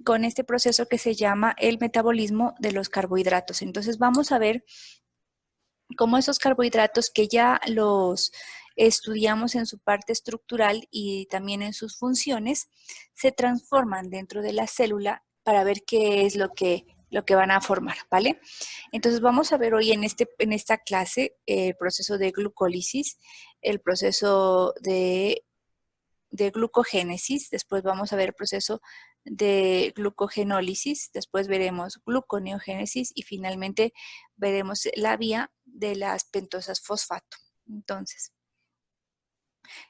con este proceso que se llama el metabolismo de los carbohidratos. Entonces vamos a ver cómo esos carbohidratos que ya los estudiamos en su parte estructural y también en sus funciones, se transforman dentro de la célula para ver qué es lo que van a formar, ¿vale? Entonces vamos a ver hoy en esta clase el proceso de glucólisis, el proceso de glucogénesis, después vamos a ver el proceso de glucogenólisis, después veremos gluconeogénesis y finalmente veremos la vía de las pentosas fosfato. Entonces,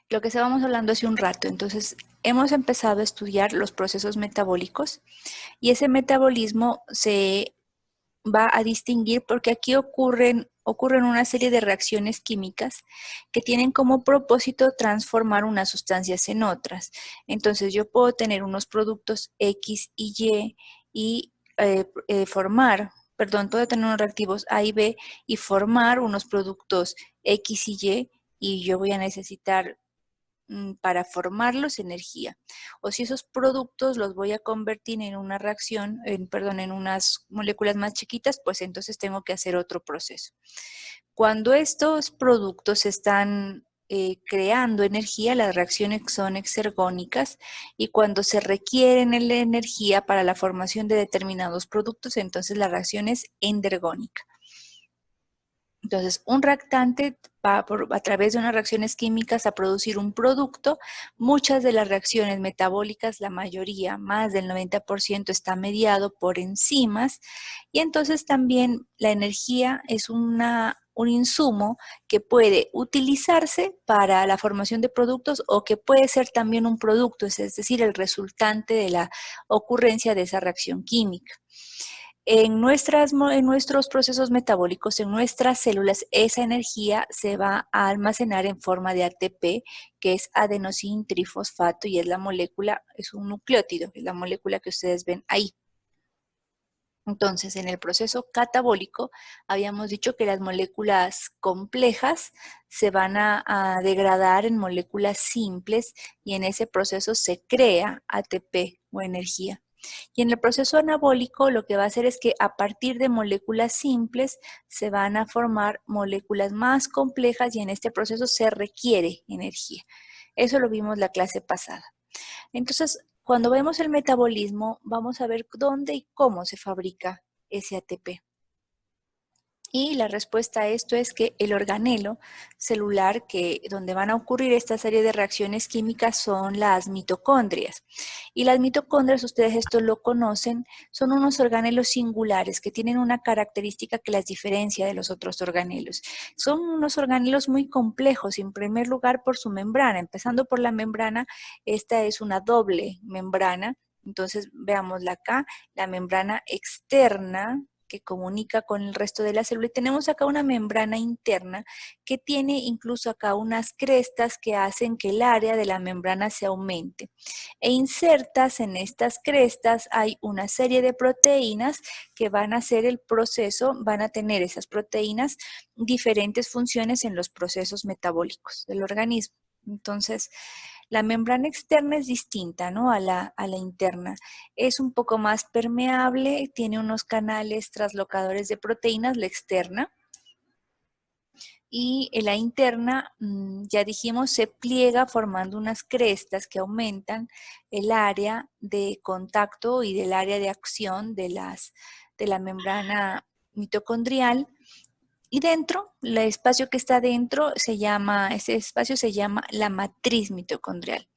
lo que estábamos hablando hace un rato, entonces hemos empezado a estudiar los procesos metabólicos y ese metabolismo se va a distinguir porque aquí ocurren una serie de reacciones químicas que tienen como propósito transformar unas sustancias en otras. Entonces yo puedo tener unos productos X y Y y puedo tener unos reactivos A y B y formar unos productos X y yo voy a necesitar para formarlos energía. O si esos productos los voy a convertir en una reacción, en unas moléculas más chiquitas, pues entonces tengo que hacer otro proceso. Cuando estos productos están creando energía, las reacciones son exergónicas y cuando se requiere la energía para la formación de determinados productos, entonces la reacción es endergónica. Entonces, un reactante va a través de unas reacciones químicas a producir un producto. Muchas de las reacciones metabólicas, la mayoría, más del 90%, está mediado por enzimas. Y entonces también la energía es un insumo que puede utilizarse para la formación de productos o que puede ser también un producto, es decir, el resultante de la ocurrencia de esa reacción química. En nuestros procesos metabólicos, en nuestras células, esa energía se va a almacenar en forma de ATP, que es adenosín trifosfato y es la molécula, es un nucleótido, es la molécula que ustedes ven ahí. Entonces, en el proceso catabólico, habíamos dicho que las moléculas complejas se van a degradar en moléculas simples y en ese proceso se crea ATP o energía. Y en el proceso anabólico lo que va a hacer es que a partir de moléculas simples se van a formar moléculas más complejas y en este proceso se requiere energía. Eso lo vimos la clase pasada. Entonces, cuando vemos el metabolismo, vamos a ver dónde y cómo se fabrica ese ATP. Y la respuesta a esto es que el organelo celular donde van a ocurrir esta serie de reacciones químicas son las mitocondrias. Y las mitocondrias, ustedes esto lo conocen, son unos organelos singulares que tienen una característica que las diferencia de los otros organelos. Son unos organelos muy complejos, en primer lugar por su membrana. Empezando por la membrana, esta es una doble membrana. Entonces, veámosla acá, la membrana externa que comunica con el resto de la célula. Y tenemos acá una membrana interna que tiene incluso acá unas crestas que hacen que el área de la membrana se aumente. E insertas en estas crestas hay una serie de proteínas que van a hacer el proceso, van a tener esas proteínas diferentes funciones en los procesos metabólicos del organismo. Entonces, la membrana externa es distinta, ¿no?, a la interna. Es un poco más permeable, tiene unos canales translocadores de proteínas, la externa. Y en la interna, ya dijimos, se pliega formando unas crestas que aumentan el área de contacto y del área de acción de la membrana mitocondrial. Y dentro, el espacio que está dentro, ese espacio se llama la matriz mitocondrial.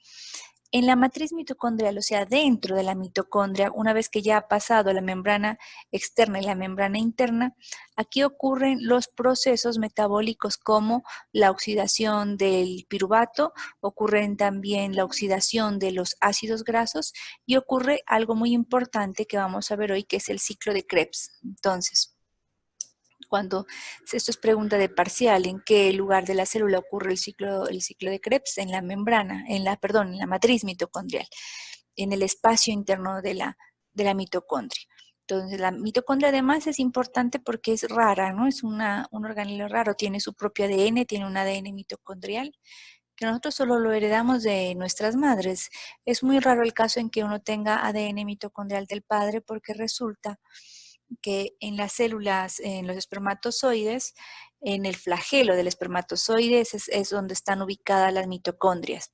En la matriz mitocondrial, o sea, dentro de la mitocondria, una vez que ya ha pasado la membrana externa y la membrana interna, aquí ocurren los procesos metabólicos como la oxidación del piruvato, ocurren también la oxidación de los ácidos grasos y ocurre algo muy importante que vamos a ver hoy, que es el ciclo de Krebs. Entonces, esto es pregunta de parcial, ¿en qué lugar de la célula ocurre el ciclo de Krebs? En la membrana, en la matriz mitocondrial, en el espacio interno de la mitocondria. Entonces, la mitocondria además es importante porque es rara, ¿no? Es un organelo raro, tiene su propio ADN, tiene un ADN mitocondrial, que nosotros solo lo heredamos de nuestras madres. Es muy raro el caso en que uno tenga ADN mitocondrial del padre porque resulta que en las células, en los espermatozoides, en el flagelo del espermatozoide es donde están ubicadas las mitocondrias.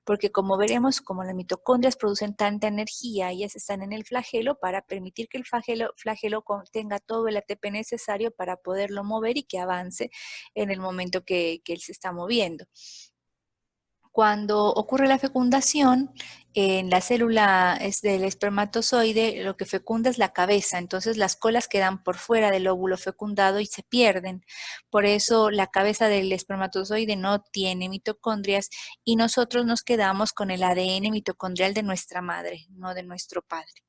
Porque como veremos, como las mitocondrias producen tanta energía, ellas están en el flagelo para permitir que el flagelo contenga todo el ATP necesario para poderlo mover y que avance en el momento que él se está moviendo. Cuando ocurre la fecundación, en la célula del espermatozoide, lo que fecunda es la cabeza, entonces las colas quedan por fuera del óvulo fecundado y se pierden. Por eso la cabeza del espermatozoide no tiene mitocondrias y nosotros nos quedamos con el ADN mitocondrial de nuestra madre, no de nuestro padre.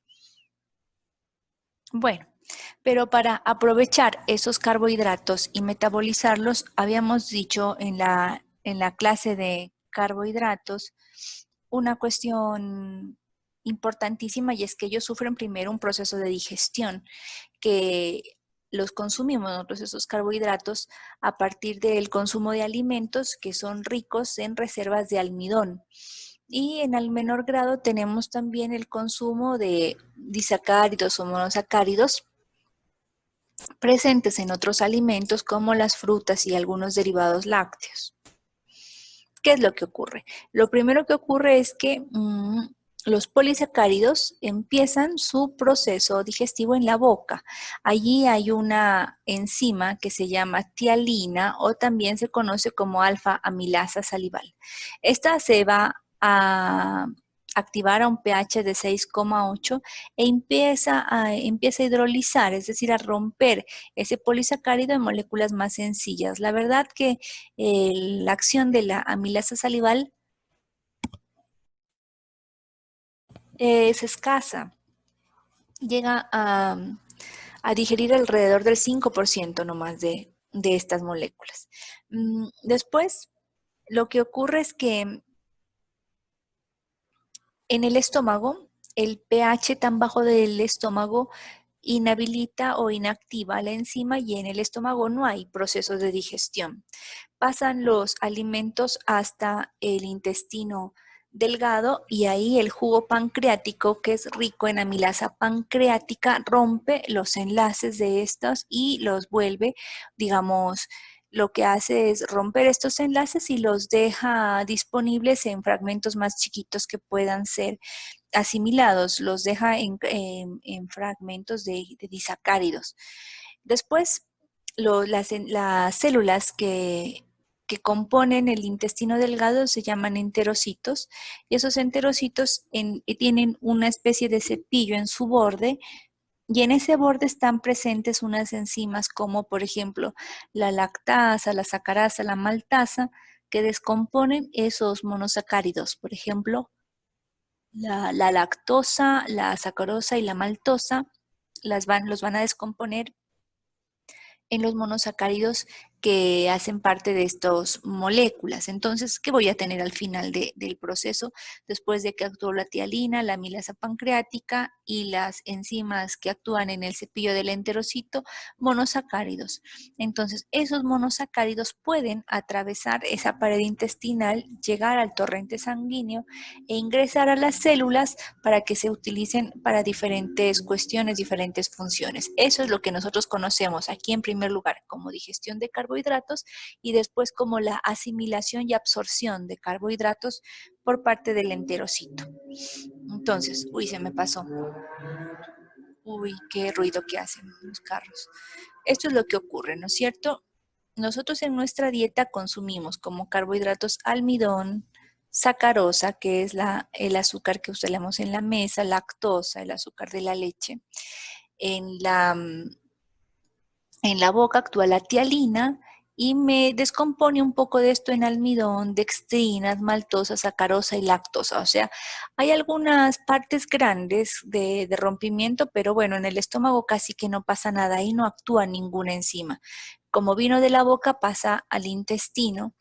Bueno, pero para aprovechar esos carbohidratos y metabolizarlos, habíamos dicho en la clase de carbohidratos una cuestión importantísima y es que ellos sufren primero un proceso de digestión que los consumimos nosotros esos carbohidratos a partir del consumo de alimentos que son ricos en reservas de almidón. Y en el menor grado tenemos también el consumo de disacáridos o monosacáridos presentes en otros alimentos como las frutas y algunos derivados lácteos. ¿Qué es lo que ocurre? Lo primero que ocurre es que los polisacáridos empiezan su proceso digestivo en la boca. Allí hay una enzima que se llama tialina o también se conoce como alfa-amilasa salival. Esta se va a activar a un pH de 6,8 e empieza a hidrolizar, es decir, a romper ese polisacárido en moléculas más sencillas. La verdad que la acción de la amilasa salival es escasa. Llega a digerir alrededor del 5% nomás de estas moléculas. Después, lo que ocurre es que en el estómago, el pH tan bajo del estómago inhabilita o inactiva la enzima y en el estómago no hay procesos de digestión. Pasan los alimentos hasta el intestino delgado y ahí el jugo pancreático, que es rico en amilasa pancreática, rompe los enlaces de estos y los vuelve, digamos, lo que hace es romper estos enlaces y los deja disponibles en fragmentos más chiquitos que puedan ser asimilados, los deja en fragmentos de disacáridos. Después, las células que componen el intestino delgado se llaman enterocitos y esos enterocitos tienen una especie de cepillo en su borde y en ese borde están presentes unas enzimas como por ejemplo la lactasa, la sacarasa, la maltasa que descomponen esos monosacáridos. Por ejemplo, la lactosa, la sacarosa y la maltosa los van a descomponer en los monosacáridos que hacen parte de estas moléculas. Entonces, ¿qué voy a tener al final del proceso? Después de que actuó la tialina, la amilasa pancreática y las enzimas que actúan en el cepillo del enterocito, monosacáridos. Entonces, esos monosacáridos pueden atravesar esa pared intestinal, llegar al torrente sanguíneo e ingresar a las células para que se utilicen para diferentes cuestiones, diferentes funciones. Eso es lo que nosotros conocemos aquí en primer lugar como digestión de carbohidratos y después como la asimilación y absorción de carbohidratos por parte del enterocito. Entonces, uy, se me pasó. Uy, qué ruido que hacen los carros. Esto es lo que ocurre, ¿no es cierto? Nosotros en nuestra dieta consumimos como carbohidratos almidón, sacarosa, que es el azúcar que usamos en la mesa, lactosa, el azúcar de la leche. En la boca actúa la tialina y me descompone un poco de esto en almidón, dextrinas, maltosa, sacarosa y lactosa. O sea, hay algunas partes grandes de rompimiento, pero bueno, en el estómago casi que no pasa nada, ahí no actúa ninguna enzima. Como vino de la boca, pasa al intestino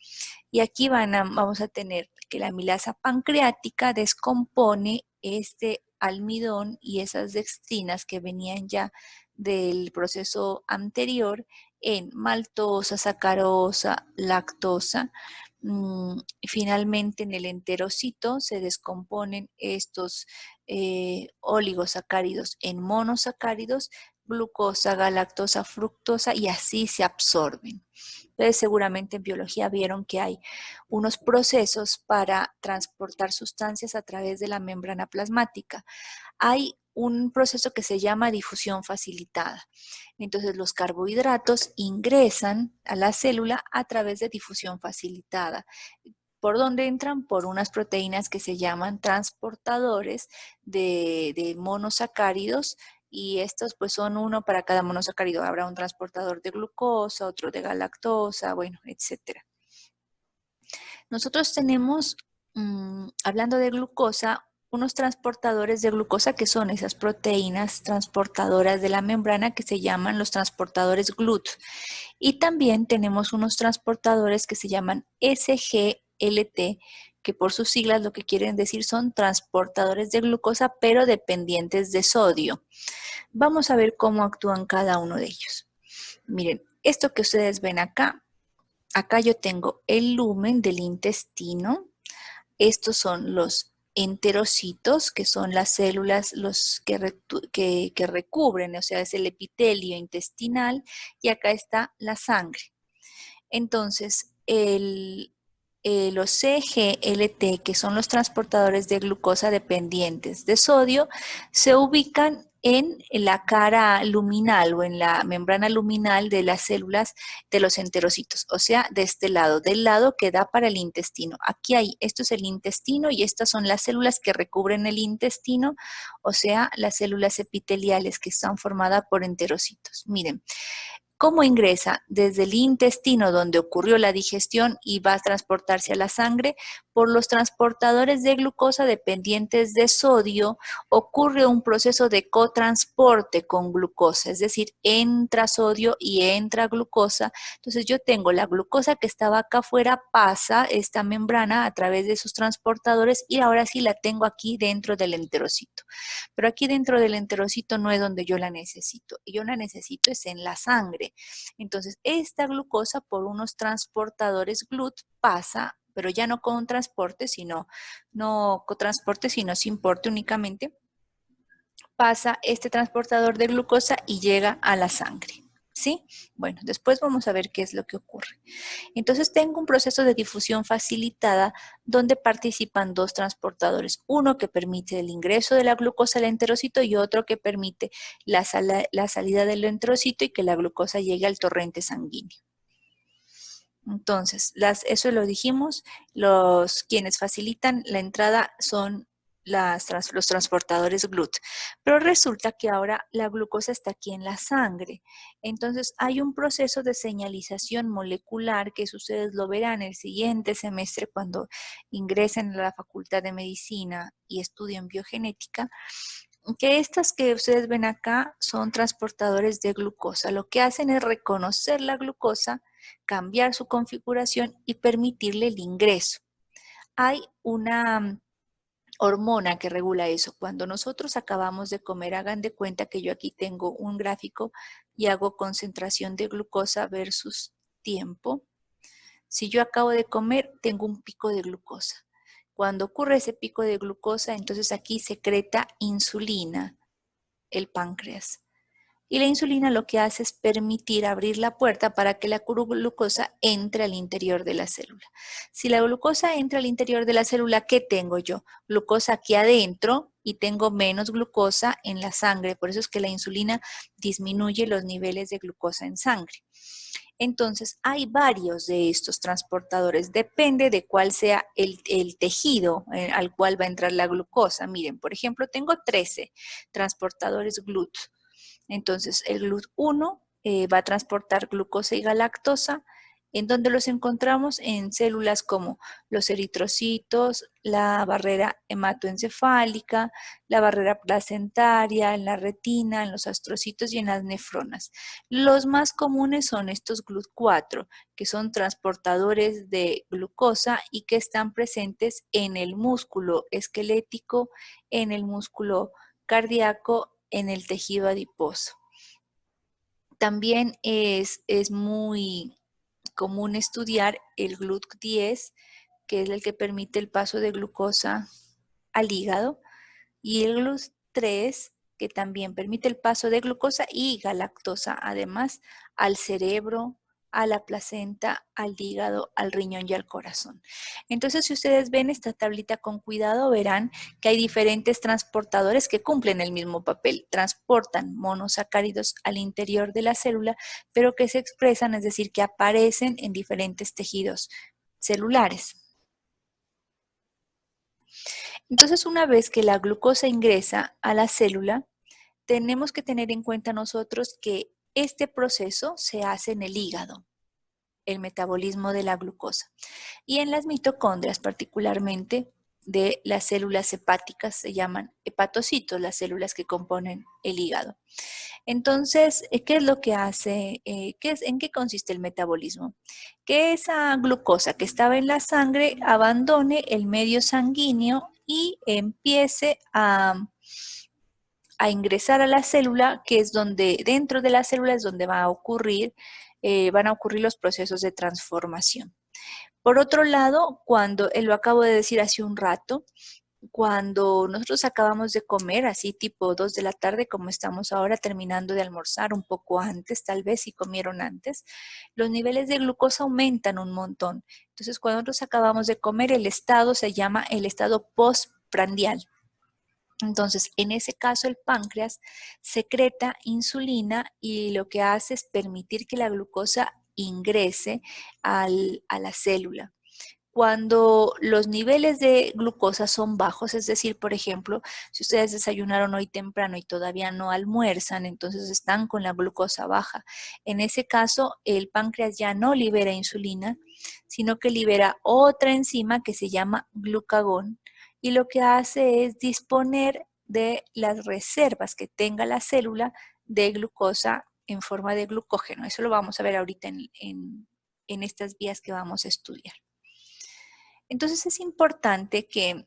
y aquí vamos a tener que la amilasa pancreática descompone este almidón y esas dextrinas que venían ya del proceso anterior en maltosa, sacarosa, lactosa Finalmente en el enterocito se descomponen estos oligosacáridos en monosacáridos, glucosa, galactosa, fructosa y así se absorben. Entonces seguramente en biología vieron que hay unos procesos para transportar sustancias a través de la membrana plasmática. Hay un proceso que se llama difusión facilitada. Entonces los carbohidratos ingresan a la célula a través de difusión facilitada. ¿Por dónde entran? Por unas proteínas que se llaman transportadores de monosacáridos, y estos pues son uno para cada monosacárido. Habrá un transportador de glucosa, otro de galactosa, bueno, etcétera. Nosotros tenemos, hablando de glucosa, unos transportadores de glucosa que son esas proteínas transportadoras de la membrana que se llaman los transportadores GLUT. Y también tenemos unos transportadores que se llaman SGLT, que por sus siglas lo que quieren decir son transportadores de glucosa, pero dependientes de sodio. Vamos a ver cómo actúan cada uno de ellos. Miren, esto que ustedes ven acá yo tengo el lumen del intestino. Estos son los enterocitos, que son las células que recubren, o sea, es el epitelio intestinal, y acá está la sangre. Entonces, los CGLT, que son los transportadores de glucosa dependientes de sodio, se ubican en la cara luminal o en la membrana luminal de las células de los enterocitos, o sea, de este lado, del lado que da para el intestino. Aquí hay, esto es el intestino y estas son las células que recubren el intestino, o sea, las células epiteliales que están formadas por enterocitos. Miren, ¿cómo ingresa? Desde el intestino donde ocurrió la digestión y va a transportarse a la sangre. Por los transportadores de glucosa dependientes de sodio ocurre un proceso de cotransporte con glucosa, es decir, entra sodio y entra glucosa. Entonces yo tengo la glucosa que estaba acá afuera, pasa esta membrana a través de esos transportadores y ahora sí la tengo aquí dentro del enterocito. Pero aquí dentro del enterocito no es donde yo la necesito. Yo la necesito es en la sangre. Entonces, esta glucosa por unos transportadores GLUT pasa, pero ya no con transporte, sino no con transporte, sino sin porte únicamente, pasa este transportador de glucosa y llega a la sangre. ¿Sí? Bueno, después vamos a ver qué es lo que ocurre. Entonces tengo un proceso de difusión facilitada donde participan dos transportadores, uno que permite el ingreso de la glucosa al enterocito y otro que permite la salida del enterocito y que la glucosa llegue al torrente sanguíneo. Entonces, eso lo dijimos, quienes facilitan la entrada son los transportadores GLUT. Pero resulta que ahora la glucosa está aquí en la sangre. Entonces, hay un proceso de señalización molecular que ustedes lo verán el siguiente semestre cuando ingresen a la Facultad de Medicina y estudien biogenética, que estas que ustedes ven acá son transportadores de glucosa. Lo que hacen es reconocer la glucosa, cambiar su configuración y permitirle el ingreso. Hay una hormona que regula eso. Cuando nosotros acabamos de comer, hagan de cuenta que yo aquí tengo un gráfico y hago concentración de glucosa versus tiempo. Si yo acabo de comer, tengo un pico de glucosa. Cuando ocurre ese pico de glucosa, entonces aquí secreta insulina el páncreas. Y la insulina lo que hace es permitir abrir la puerta para que la glucosa entre al interior de la célula. Si la glucosa entra al interior de la célula, ¿qué tengo yo? Glucosa aquí adentro y tengo menos glucosa en la sangre. Por eso es que la insulina disminuye los niveles de glucosa en sangre. Entonces, hay varios de estos transportadores. Depende de cuál sea el tejido al cual va a entrar la glucosa. Miren, por ejemplo, tengo 13 transportadores GLUT. Entonces, el GLUT1 va a transportar glucosa y galactosa, en donde los encontramos en células como los eritrocitos, la barrera hematoencefálica, la barrera placentaria, en la retina, en los astrocitos y en las nefronas. Los más comunes son estos GLUT4, que son transportadores de glucosa y que están presentes en el músculo esquelético, en el músculo cardíaco, en el tejido adiposo. También es muy común estudiar el GLUT10, que es el que permite el paso de glucosa al hígado, y el GLUT3, que también permite el paso de glucosa y galactosa, además, al cerebro, a la placenta, al hígado, al riñón y al corazón. Entonces, si ustedes ven esta tablita con cuidado, verán que hay diferentes transportadores que cumplen el mismo papel. Transportan monosacáridos al interior de la célula, pero que se expresan, es decir, que aparecen en diferentes tejidos celulares. Entonces, una vez que la glucosa ingresa a la célula, tenemos que tener en cuenta nosotros que este proceso se hace en el hígado, el metabolismo de la glucosa. Y en las mitocondrias, particularmente de las células hepáticas, se llaman hepatocitos, las células que componen el hígado. Entonces, ¿qué es lo que hace? ¿En qué consiste el metabolismo? Que esa glucosa que estaba en la sangre abandone el medio sanguíneo y empiece a ingresar a la célula, que es donde, dentro de la célula es donde van a ocurrir los procesos de transformación. Por otro lado, cuando, lo acabo de decir hace un rato, cuando nosotros acabamos de comer, así tipo 2 de la tarde, como estamos ahora terminando de almorzar, un poco antes, tal vez si comieron antes, los niveles de glucosa aumentan un montón. Entonces, cuando nosotros acabamos de comer, el estado se llama el estado postprandial. Entonces, en ese caso, el páncreas secreta insulina y lo que hace es permitir que la glucosa ingrese a la célula. Cuando los niveles de glucosa son bajos, es decir, por ejemplo, si ustedes desayunaron hoy temprano y todavía no almuerzan, entonces están con la glucosa baja. En ese caso, el páncreas ya no libera insulina, sino que libera otra enzima que se llama glucagón, y lo que hace es disponer de las reservas que tenga la célula de glucosa en forma de glucógeno. Eso lo vamos a ver ahorita en estas vías que vamos a estudiar. Entonces es importante que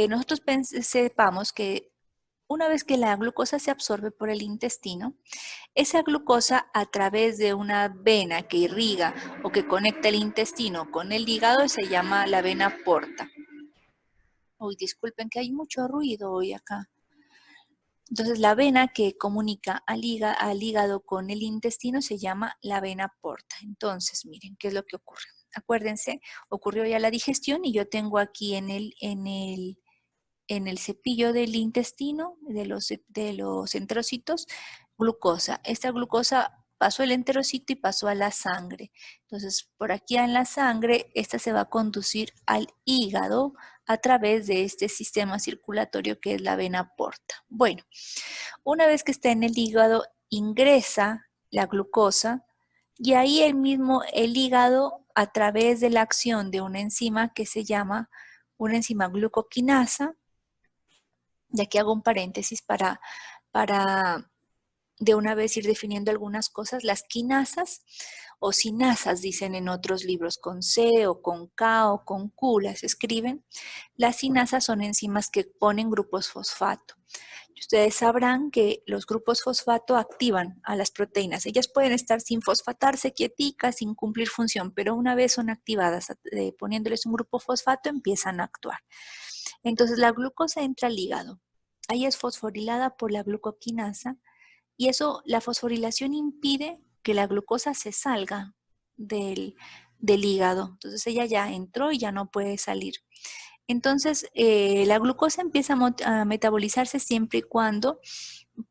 nosotros sepamos que una vez que la glucosa se absorbe por el intestino, esa glucosa a través de una vena que irriga o que conecta el intestino con el hígado se llama la vena porta. Uy, disculpen que hay mucho ruido hoy acá. Entonces la vena que comunica al hígado con el intestino se llama la vena porta. Entonces miren, ¿qué es lo que ocurre? Acuérdense, ocurrió ya la digestión y yo tengo aquí en el cepillo del intestino, de los enterocitos, glucosa. Esta glucosa pasó el enterocito y pasó a la sangre. Entonces, por aquí en la sangre, esta se va a conducir al hígado a través de este sistema circulatorio que es la vena porta. Bueno, una vez que está en el hígado, ingresa la glucosa y ahí el hígado, a través de la acción de una enzima que se llama una enzima glucoquinasa, y aquí hago un paréntesis para de una vez ir definiendo algunas cosas. Las quinasas o sinasas, dicen en otros libros, con C o con K o con Q las escriben. Las sinasas son enzimas que ponen grupos fosfato. Ustedes sabrán que los grupos fosfato activan a las proteínas. Ellas pueden estar sin fosfatarse, quieticas, sin cumplir función, pero una vez son activadas, poniéndoles un grupo fosfato, empiezan a actuar. Entonces la glucosa entra al hígado. Ahí es fosforilada por la glucoquinasa y eso, la fosforilación impide que la glucosa se salga del hígado. Entonces ella ya entró y ya no puede salir. Entonces la glucosa empieza a metabolizarse siempre y cuando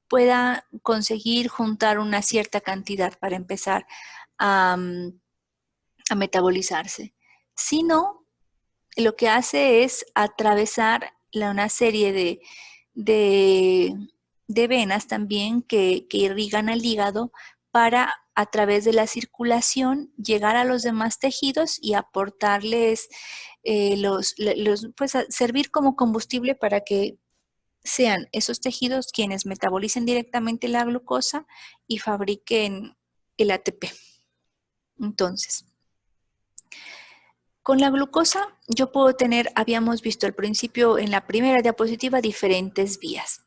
pueda conseguir juntar una cierta cantidad para empezar a metabolizarse. Si no, lo que hace es atravesar una serie de venas también que irrigan al hígado para, a través de la circulación, llegar a los demás tejidos y aportarles pues servir como combustible para que sean esos tejidos quienes metabolicen directamente la glucosa y fabriquen el ATP. Entonces, con la glucosa yo puedo tener, habíamos visto al principio en la primera diapositiva, diferentes vías.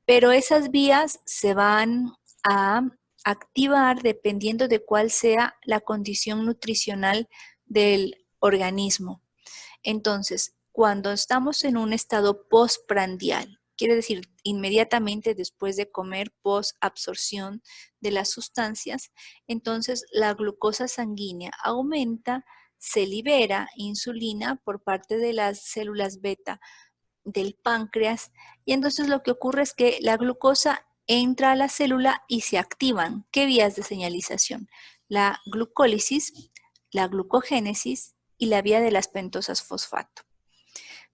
Pero esas vías se van a activar dependiendo de cuál sea la condición nutricional del organismo. Entonces, cuando estamos en un estado postprandial, quiere decir inmediatamente después de comer, posabsorción de las sustancias, entonces la glucosa sanguínea aumenta, se libera insulina por parte de las células beta del páncreas y entonces lo que ocurre es que la glucosa entra a la célula y se activan. ¿Qué vías de señalización? La glucólisis, la glucogénesis y la vía de las pentosas fosfato.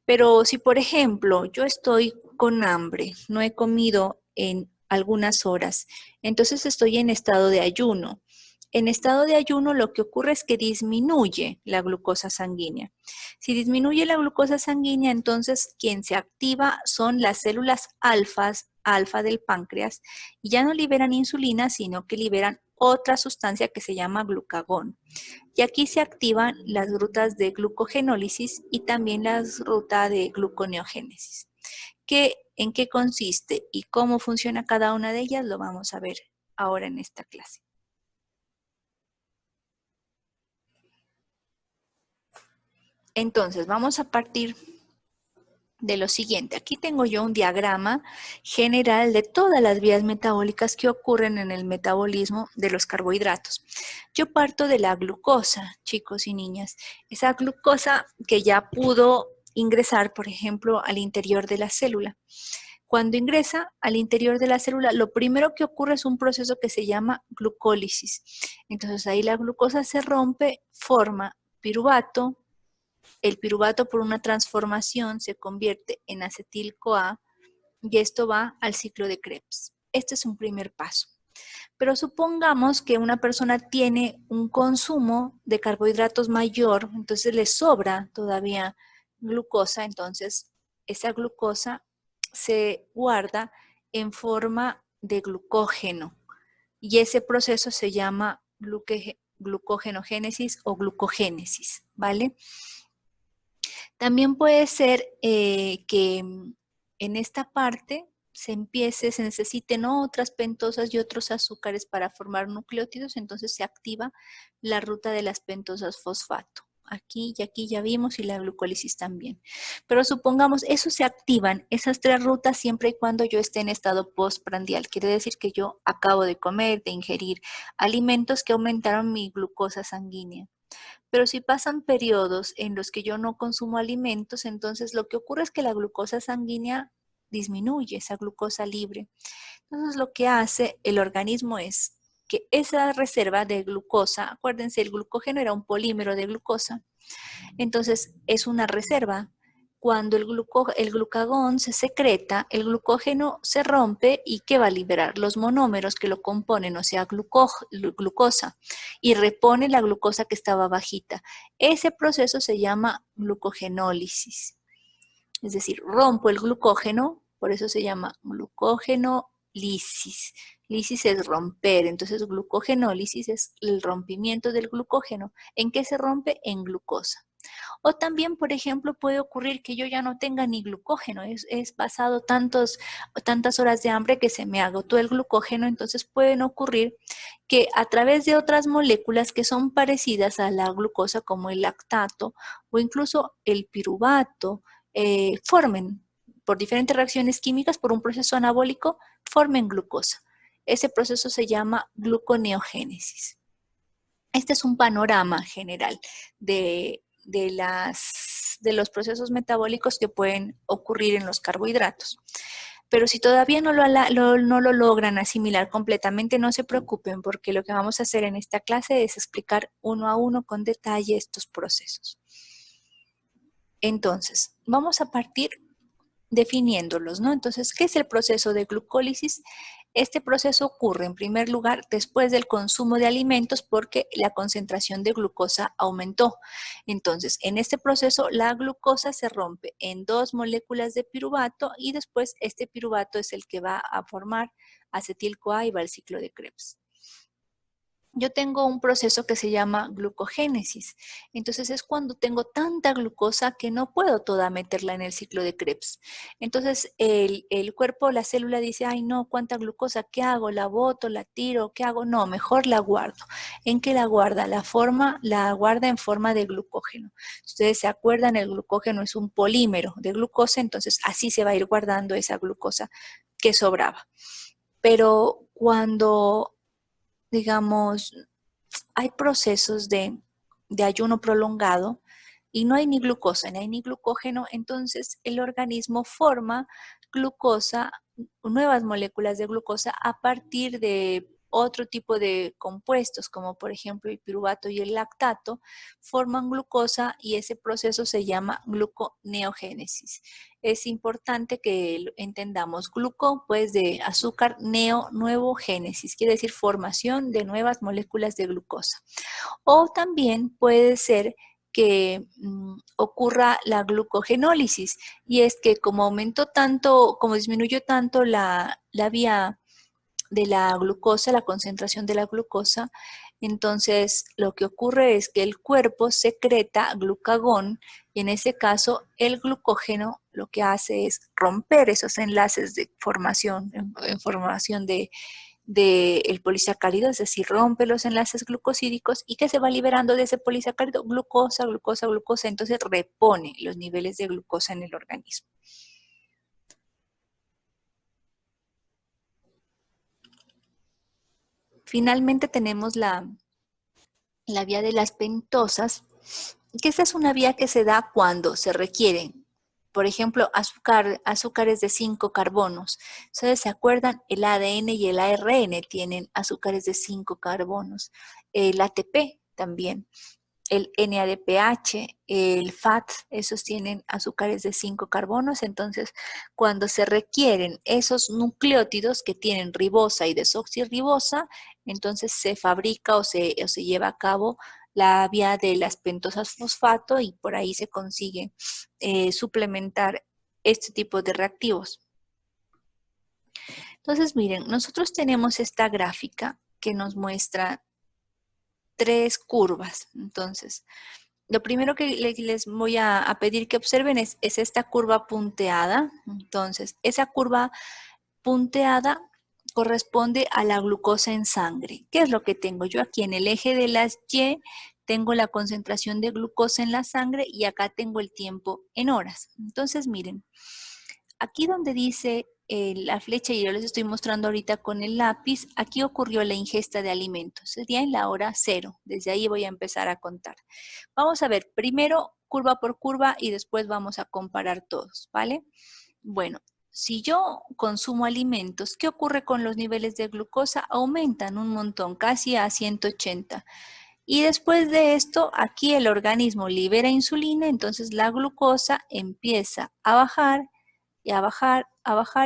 Pero si, por ejemplo, yo estoy con hambre, no he comido en algunas horas, entonces estoy en estado de ayuno. En estado de ayuno lo que ocurre es que disminuye la glucosa sanguínea. Si disminuye la glucosa sanguínea, entonces quien se activa son las células alfa del páncreas y ya no liberan insulina, sino que liberan otra sustancia que se llama glucagón. Y aquí se activan las rutas de glucogenólisis y también la ruta de gluconeogénesis. ¿En qué consiste y cómo funciona cada una de ellas? Lo vamos a ver ahora en esta clase. Entonces, vamos a partir de lo siguiente. Aquí tengo yo un diagrama general de todas las vías metabólicas que ocurren en el metabolismo de los carbohidratos. Yo parto de la glucosa, chicos y niñas. Esa glucosa que ya pudo ingresar, por ejemplo, al interior de la célula. Cuando ingresa al interior de la célula, lo primero que ocurre es un proceso que se llama glucólisis. Entonces ahí la glucosa se rompe, forma piruvato. El piruvato por una transformación se convierte en acetil-CoA y esto va al ciclo de Krebs. Este es un primer paso. Pero supongamos que una persona tiene un consumo de carbohidratos mayor, entonces le sobra todavía glucosa, entonces esa glucosa se guarda en forma de glucógeno y ese proceso se llama glucogenogénesis o glucogénesis, ¿vale? También puede ser que en esta parte se necesiten otras pentosas y otros azúcares para formar nucleótidos, entonces se activa la ruta de las pentosas fosfato. Aquí y aquí ya vimos y la glucólisis también. Pero supongamos, eso se activan, esas tres rutas siempre y cuando yo esté en estado postprandial. Quiere decir que yo acabo de comer, de ingerir alimentos que aumentaron mi glucosa sanguínea. Pero si pasan periodos en los que yo no consumo alimentos, entonces lo que ocurre es que la glucosa sanguínea disminuye, esa glucosa libre. Entonces lo que hace el organismo es que esa reserva de glucosa, acuérdense, el glucógeno era un polímero de glucosa, entonces es una reserva. Cuando el glucagón se secreta, el glucógeno se rompe y ¿qué va a liberar? Los monómeros que lo componen, o sea, glucosa, y repone la glucosa que estaba bajita. Ese proceso se llama glucogenólisis. Es decir, rompo el glucógeno, por eso se llama glucogenólisis. Lisis es romper, entonces glucogenólisis es el rompimiento del glucógeno. ¿En qué se rompe? En glucosa. O también, por ejemplo, puede ocurrir que yo ya no tenga ni glucógeno, es pasado tantas horas de hambre que se me agotó el glucógeno, entonces pueden ocurrir que a través de otras moléculas que son parecidas a la glucosa, como el lactato o incluso el piruvato, formen por diferentes reacciones químicas, por un proceso anabólico, formen glucosa. Ese proceso se llama gluconeogénesis. Este es un panorama general de los procesos metabólicos que pueden ocurrir en los carbohidratos. Pero si todavía no lo logran asimilar completamente, no se preocupen, porque lo que vamos a hacer en esta clase es explicar uno a uno con detalle estos procesos. Entonces, vamos a partir definiéndolos, ¿no? Entonces, ¿qué es el proceso de glucólisis? Este proceso ocurre en primer lugar después del consumo de alimentos porque la concentración de glucosa aumentó. Entonces, en este proceso la glucosa se rompe en dos moléculas de piruvato y después este piruvato es el que va a formar acetil-CoA y va al ciclo de Krebs. yo tengo un proceso que se llama glucogénesis. Entonces es cuando tengo tanta glucosa que no puedo toda meterla en el ciclo de Krebs. Entonces el cuerpo, la célula dice, ay no, cuánta glucosa, ¿qué hago? ¿La boto, la tiro? ¿Qué hago? No, mejor la guardo. ¿En qué la guarda? La guarda en forma de glucógeno. Si ustedes se acuerdan, el glucógeno es un polímero de glucosa, entonces así se va a ir guardando esa glucosa que sobraba. Pero cuando digamos, hay procesos de ayuno prolongado y no hay ni glucosa, ni hay ni glucógeno, entonces el organismo forma glucosa, nuevas moléculas de glucosa a partir de otro tipo de compuestos, como por ejemplo el piruvato y el lactato, forman glucosa y ese proceso se llama gluconeogénesis. Es importante que entendamos gluco, pues de azúcar, neo, nuevo, génesis, quiere decir formación de nuevas moléculas de glucosa. O también puede ser que ocurra la glucogenólisis, y es que como aumentó tanto, como disminuyó tanto la vía de la glucosa, la concentración de la glucosa, entonces lo que ocurre es que el cuerpo secreta glucagón y en ese caso el glucógeno lo que hace es romper esos enlaces de formación, en formación de el polisacárido, es decir, rompe los enlaces glucosídicos y que se va liberando de ese polisacárido glucosa, glucosa, glucosa, entonces repone los niveles de glucosa en el organismo. Finalmente tenemos la vía de las pentosas, que esta es una vía que se da cuando se requieren, por ejemplo, azúcares de 5 carbonos. ¿Ustedes se acuerdan? El ADN y el ARN tienen azúcares de 5 carbonos. El ATP también. El NADPH, el FAT, esos tienen azúcares de 5 carbonos. Entonces, cuando se requieren esos nucleótidos que tienen ribosa y desoxirribosa, entonces se fabrica o se lleva a cabo la vía de las pentosas fosfato y por ahí se consigue suplementar este tipo de reactivos. Entonces, miren, nosotros tenemos esta gráfica que nos muestra 3 curvas. Entonces, lo primero que les voy a pedir que observen es esta curva punteada. Entonces, esa curva punteada corresponde a la glucosa en sangre. ¿Qué es lo que tengo? Yo aquí en el eje de las Y tengo la concentración de glucosa en la sangre y acá tengo el tiempo en horas. Entonces, miren, aquí donde dice la flecha, y yo les estoy mostrando ahorita con el lápiz, aquí ocurrió la ingesta de alimentos. Sería en la hora 0. Desde ahí voy a empezar a contar. Vamos a ver, primero curva por curva y después vamos a comparar todos, ¿vale? Bueno, si yo consumo alimentos, ¿qué ocurre con los niveles de glucosa? Aumentan un montón, casi a 180. Y después de esto, aquí el organismo libera insulina, entonces la glucosa empieza a bajar y a bajar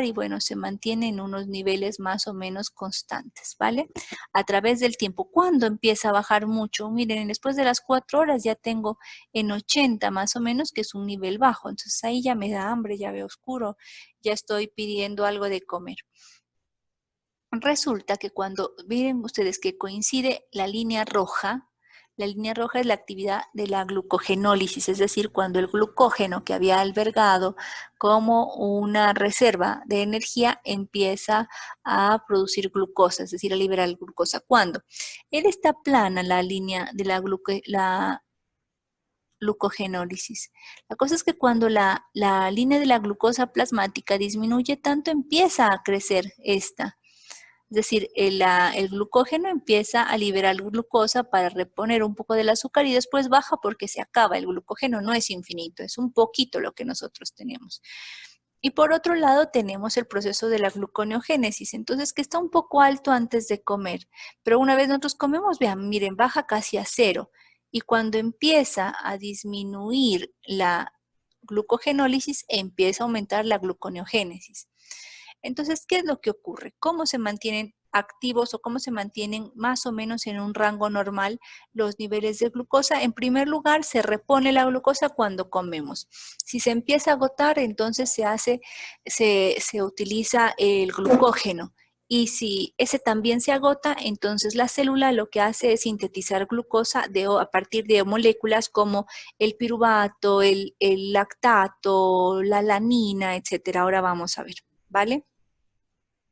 y bueno, se mantiene en unos niveles más o menos constantes, ¿vale? A través del tiempo. ¿Cuándo empieza a bajar mucho? Miren, después de las 4 horas ya tengo en 80 más o menos, que es un nivel bajo. Entonces ahí ya me da hambre, ya veo oscuro, ya estoy pidiendo algo de comer. Resulta que cuando, miren ustedes que coincide la línea roja es la actividad de la glucogenólisis, es decir, cuando el glucógeno que había albergado como una reserva de energía empieza a producir glucosa, es decir, a liberar glucosa. ¿Cuándo? Él está plana la línea de la glucogenólisis. La cosa es que cuando la línea de la glucosa plasmática disminuye tanto, empieza a crecer esta. Es decir, el glucógeno empieza a liberar glucosa para reponer un poco del azúcar y después baja porque se acaba. El glucógeno no es infinito, es un poquito lo que nosotros tenemos. Y por otro lado tenemos el proceso de la gluconeogénesis, entonces que está un poco alto antes de comer. Pero una vez nosotros comemos, vean, miren, baja casi a 0. Y cuando empieza a disminuir la glucogenólisis, empieza a aumentar la gluconeogénesis. Entonces, ¿qué es lo que ocurre? ¿Cómo se mantienen activos o cómo se mantienen más o menos en un rango normal los niveles de glucosa? En primer lugar, se repone la glucosa cuando comemos. Si se empieza a agotar, entonces se utiliza el glucógeno Y si ese también se agota, entonces la célula lo que hace es sintetizar glucosa a partir de moléculas como el piruvato, el lactato, la alanina, etcétera. Ahora vamos a ver, ¿vale?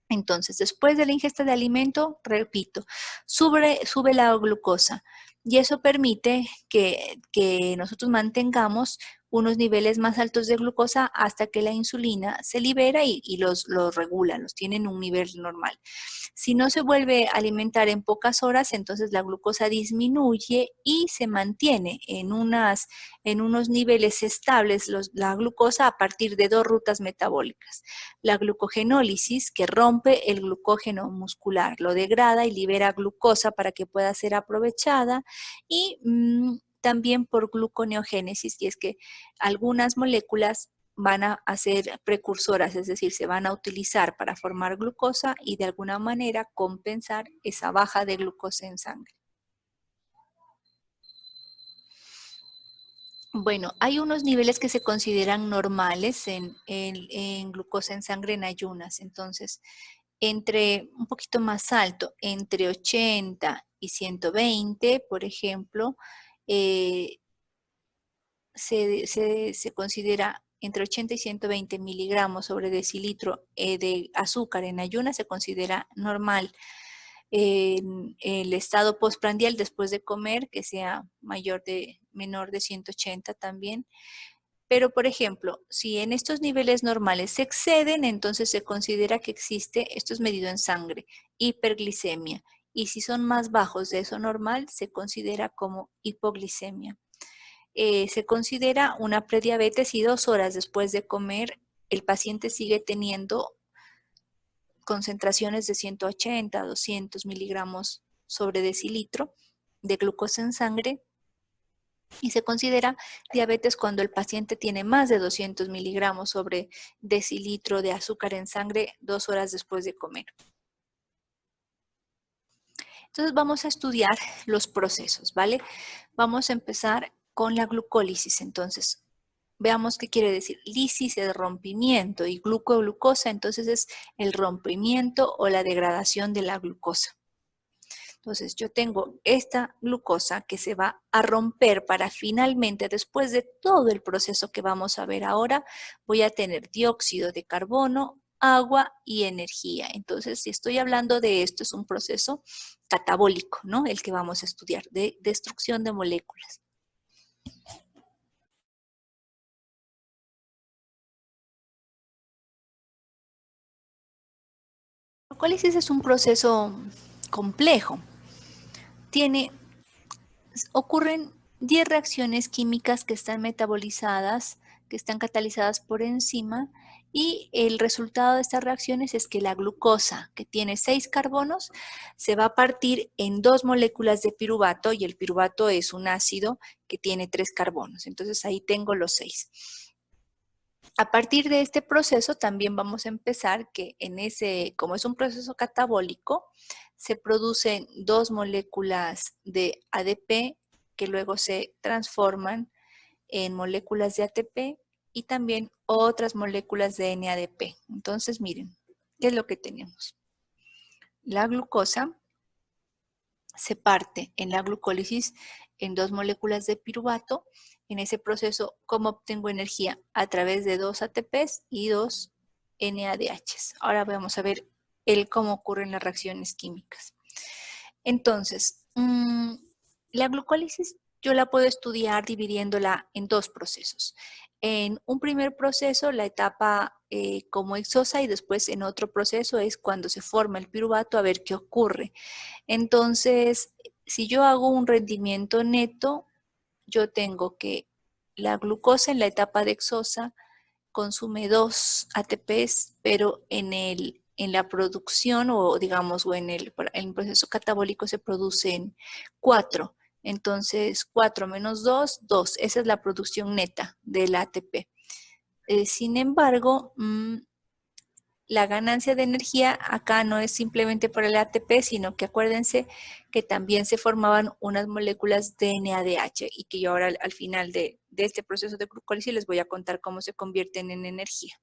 Entonces, después de la ingesta de alimento, repito, sube la glucosa y eso permite que nosotros mantengamos unos niveles más altos de glucosa hasta que la insulina se libera y los regula, los tiene en un nivel normal. Si no se vuelve a alimentar en pocas horas, entonces la glucosa disminuye y se mantiene en unos niveles estables la glucosa a partir de dos rutas metabólicas. La glucogenólisis, que rompe el glucógeno muscular, lo degrada y libera glucosa para que pueda ser aprovechada, y también por gluconeogénesis, y es que algunas moléculas van a ser precursoras, es decir, se van a utilizar para formar glucosa y de alguna manera compensar esa baja de glucosa en sangre. Bueno, hay unos niveles que se consideran normales en glucosa en sangre en ayunas, entonces entre un poquito más alto, entre 80 y 120, por ejemplo, se considera entre 80 y 120 miligramos sobre decilitro de azúcar en ayunas, se considera normal. El estado postprandial después de comer, que sea menor de 180 también. Pero, por ejemplo, si en estos niveles normales se exceden, entonces se considera que existe, esto es medido en sangre, hiperglicemia. Y si son más bajos de eso normal, se considera como hipoglicemia. Se considera una prediabetes y 2 horas después de comer, el paciente sigue teniendo concentraciones de 180 a 200 miligramos sobre decilitro de glucosa en sangre, y se considera diabetes cuando el paciente tiene más de 200 miligramos sobre decilitro de azúcar en sangre 2 horas después de comer. Entonces vamos a estudiar los procesos, ¿vale? Vamos a empezar con la glucólisis. Entonces, veamos qué quiere decir. Lisis es rompimiento y glucosa, entonces es el rompimiento o la degradación de la glucosa. Entonces yo tengo esta glucosa que se va a romper para finalmente, después de todo el proceso que vamos a ver ahora, voy a tener dióxido de carbono, agua y energía. Entonces, si estoy hablando de esto, es un proceso catabólico, ¿no? El que vamos a estudiar, de destrucción de moléculas. La glucólisis es un proceso complejo. Ocurren 10 reacciones químicas que están metabolizadas, que están catalizadas por enzima, y el resultado de estas reacciones es que la glucosa, que tiene 6 carbonos, se va a partir en 2 moléculas de piruvato, y el piruvato es un ácido que tiene 3 carbonos. Entonces ahí tengo los 6. A partir de este proceso también vamos a empezar que como es un proceso catabólico, se producen 2 moléculas de ADP que luego se transforman en moléculas de ATP y también otras moléculas de NADP. Entonces, miren, ¿qué es lo que tenemos? La glucosa se parte en la glucólisis en 2 moléculas de piruvato. En ese proceso, ¿cómo obtengo energía? A través de 2 ATPs y 2 NADHs. Ahora vamos a ver cómo ocurren las reacciones químicas. Entonces, la glucólisis yo la puedo estudiar dividiéndola en 2 procesos. En un primer proceso, la etapa como exosa, y después en otro proceso es cuando se forma el piruvato, a ver qué ocurre. Entonces, si yo hago un rendimiento neto, yo tengo que la glucosa en la etapa de exosa consume 2 ATPs, pero en la producción o digamos o en el proceso catabólico se producen 4. Entonces 4 menos 2, 2. Esa es la producción neta del ATP. Sin embargo, la ganancia de energía acá no es simplemente por el ATP, sino que acuérdense que también se formaban unas moléculas de NADH y que yo ahora al final de este proceso de glucólisis les voy a contar cómo se convierten en energía.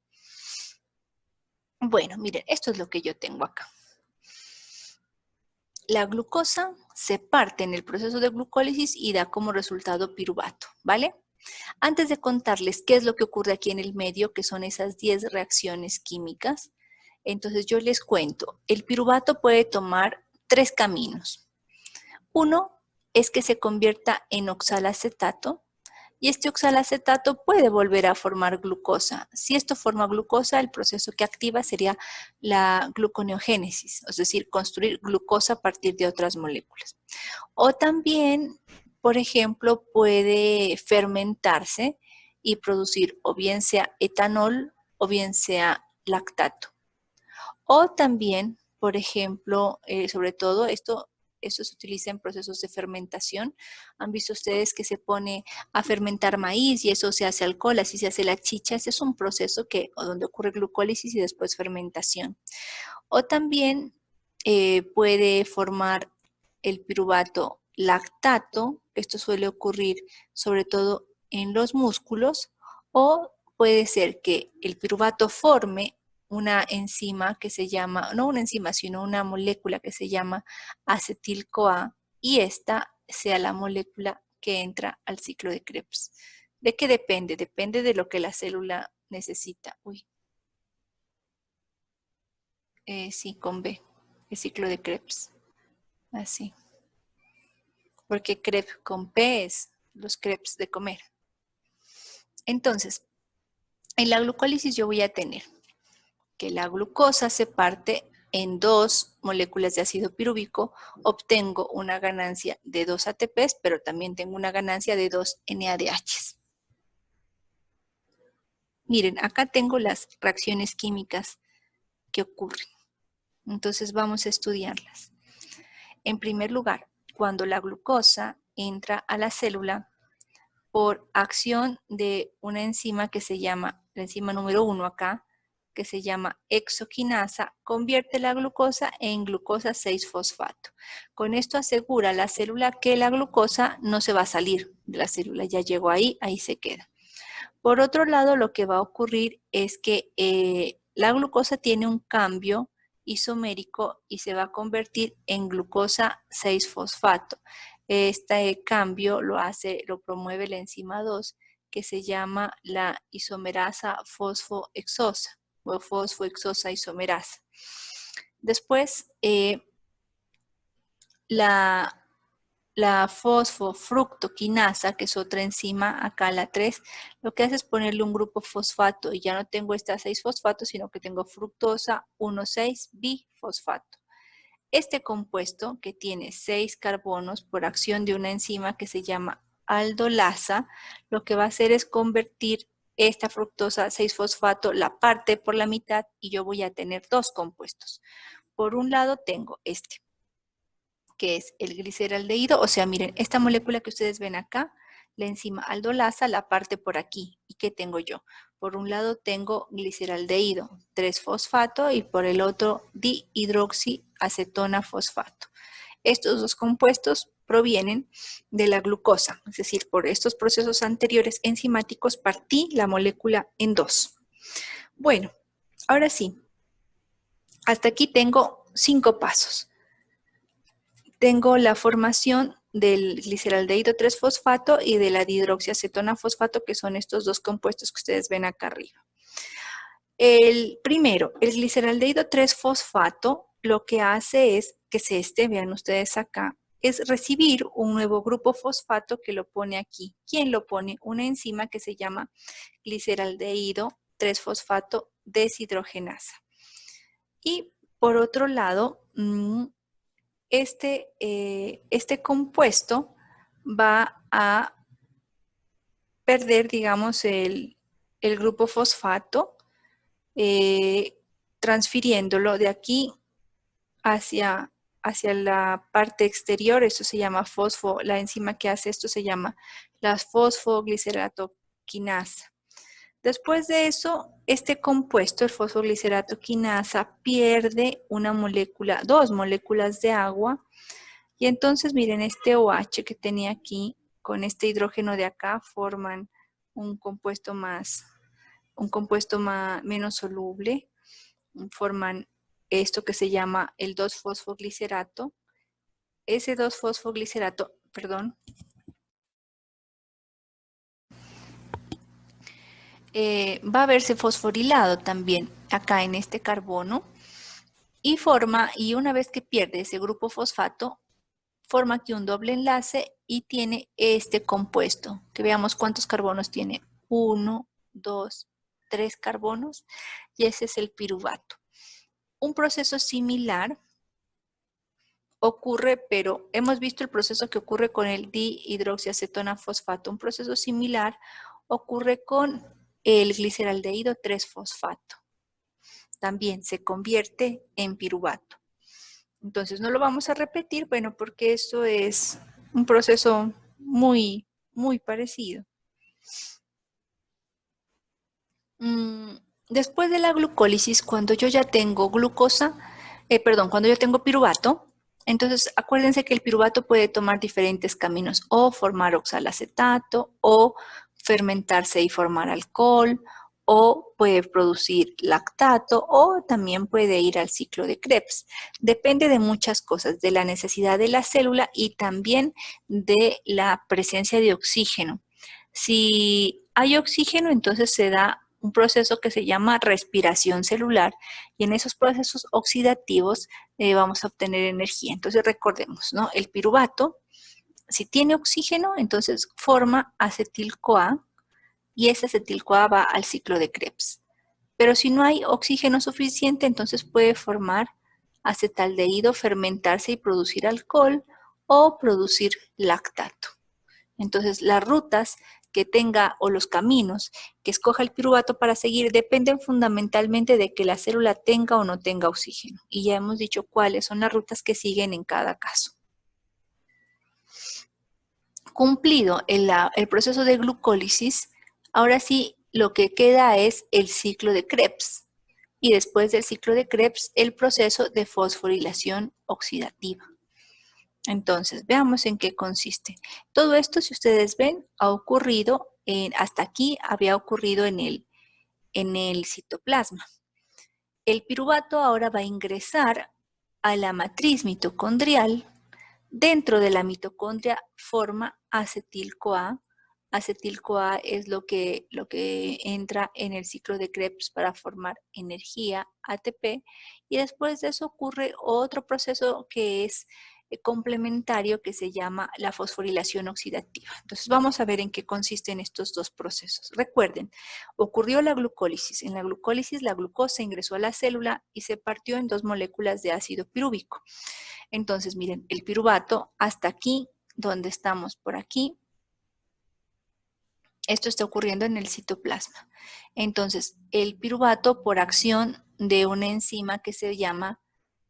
Bueno, miren, esto es lo que yo tengo acá. la glucosa se parte en el proceso de glucólisis y da como resultado piruvato, ¿vale? Antes de contarles qué es lo que ocurre aquí en el medio, que son esas 10 reacciones químicas, entonces yo les cuento, el piruvato puede tomar 3 caminos. Uno es que se convierta en oxalacetato, y este oxalacetato puede volver a formar glucosa. Si esto forma glucosa, el proceso que activa sería la gluconeogénesis, es decir, construir glucosa a partir de otras moléculas. O también, por ejemplo, puede fermentarse y producir o bien sea etanol o bien sea lactato. O también, por ejemplo, sobre todo esto se utiliza en procesos de fermentación. Han visto ustedes que se pone a fermentar maíz y eso se hace alcohol, así se hace la chicha. Ese es un proceso donde ocurre glucólisis y después fermentación. O también puede formar el piruvato lactato. Esto suele ocurrir sobre todo en los músculos. O puede ser que el piruvato forme una enzima que se llama, no una enzima, sino una molécula que se llama acetil-CoA, y esta sea la molécula que entra al ciclo de Krebs. ¿De qué depende? Depende de lo que la célula necesita. Sí, con B, el ciclo de Krebs. Así. Porque crepe con P es los crepes de comer. Entonces, en la glucólisis yo voy a tener que la glucosa se parte en 2 moléculas de ácido pirúvico, obtengo una ganancia de 2 ATPs, pero también tengo una ganancia de 2 NADHs. Miren, acá tengo las reacciones químicas que ocurren. Entonces vamos a estudiarlas. En primer lugar, cuando la glucosa entra a la célula por acción de una enzima que se llama, la enzima número 1 acá, que se llama hexoquinasa, convierte la glucosa en glucosa 6-fosfato. Con esto asegura la célula que la glucosa no se va a salir de la célula, ya llegó ahí, ahí se queda. Por otro lado, lo que va a ocurrir es que la glucosa tiene un cambio isomérico y se va a convertir en glucosa 6-fosfato. Este cambio lo promueve la enzima 2, que se llama la isomerasa fosfohexosa o fosfohexosa isomerasa. Después, la fosfofructoquinasa, que es otra enzima, acá la 3, lo que hace es ponerle un grupo fosfato y ya no tengo esta 6-fosfato, sino que tengo fructosa 1,6-bifosfato. Este compuesto, que tiene 6 carbonos por acción de una enzima que se llama aldolasa, lo que va a hacer es convertir esta fructosa 6-fosfato, la parte por la mitad, y yo voy a tener 2 compuestos. Por un lado tengo este, que es el gliceraldehído. O sea, miren, esta molécula que ustedes ven acá, la enzima aldolasa, la parte por aquí. ¿Y qué tengo yo? Por un lado tengo gliceraldehído, 3-fosfato, y por el otro dihidroxiacetona fosfato. Estos 2 compuestos provienen de la glucosa, es decir, por estos procesos anteriores enzimáticos partí la molécula en 2. Bueno, ahora sí, hasta aquí tengo 5 pasos. Tengo la formación del gliceraldehído 3-fosfato y de la dihidroxiacetona fosfato, que son estos 2 compuestos que ustedes ven acá arriba. El primero, el gliceraldehído 3-fosfato, lo que hace es que vean ustedes acá, es recibir un nuevo grupo fosfato que lo pone aquí. ¿Quién lo pone? Una enzima que se llama gliceraldehído 3-fosfato deshidrogenasa. Y por otro lado, este compuesto va a perder, digamos, el grupo fosfato, transfiriéndolo de aquí hacia la parte exterior. Eso se llama la enzima que hace esto se llama la fosfogliceratoquinasa. Después de eso, este compuesto, el fosfogliceratoquinasa, pierde una molécula, 2 moléculas de agua. Y entonces, miren, este OH que tenía aquí, con este hidrógeno de acá, forman un compuesto menos soluble. Forman esto que se llama el 2-fosfoglicerato, ese 2-fosfoglicerato, perdón, va a verse fosforilado también acá en este carbono y una vez que pierde ese grupo fosfato, forma aquí un doble enlace y tiene este compuesto, que veamos cuántos carbonos tiene. 1, 2, 3 carbonos y ese es el piruvato. Un proceso similar ocurre, pero hemos visto el proceso que ocurre con el dihidroxiacetona fosfato. Un proceso similar ocurre con el gliceraldehído 3-fosfato. También se convierte en piruvato. Entonces no lo vamos a repetir, bueno, porque esto es un proceso muy, muy parecido. Después de la glucólisis, cuando yo ya tengo cuando yo tengo piruvato, entonces acuérdense que el piruvato puede tomar diferentes caminos, o formar oxalacetato, o fermentarse y formar alcohol, o puede producir lactato, o también puede ir al ciclo de Krebs. Depende de muchas cosas, de la necesidad de la célula y también de la presencia de oxígeno. Si hay oxígeno, entonces se da un proceso que se llama respiración celular y en esos procesos oxidativos vamos a obtener energía. Entonces recordemos, ¿no? El piruvato, si tiene oxígeno, entonces forma acetil-CoA y ese acetil-CoA va al ciclo de Krebs. Pero si no hay oxígeno suficiente, entonces puede formar acetaldehído, fermentarse y producir alcohol o producir lactato. Entonces, las rutas que tenga o los caminos que escoja el piruvato para seguir dependen fundamentalmente de que la célula tenga o no tenga oxígeno. Y ya hemos dicho cuáles son las rutas que siguen en cada caso. Cumplido el proceso de glucólisis, ahora sí lo que queda es el ciclo de Krebs. Y después del ciclo de Krebs, el proceso de fosforilación oxidativa. Entonces, veamos en qué consiste. Todo esto, si ustedes ven, ha ocurrido, hasta aquí había ocurrido en el citoplasma. El piruvato ahora va a ingresar a la matriz mitocondrial. Dentro de la mitocondria forma acetil-CoA. Acetil-CoA es lo que entra en el ciclo de Krebs para formar energía, ATP, y después de eso ocurre otro proceso que es complementario que se llama la fosforilación oxidativa. Entonces vamos a ver en qué consisten estos dos procesos. Recuerden, ocurrió la glucólisis. En la glucólisis la glucosa ingresó a la célula y se partió en 2 moléculas de ácido pirúvico. Entonces, miren, el piruvato hasta aquí, donde estamos por aquí, esto está ocurriendo en el citoplasma. Entonces, el piruvato por acción de una enzima que se llama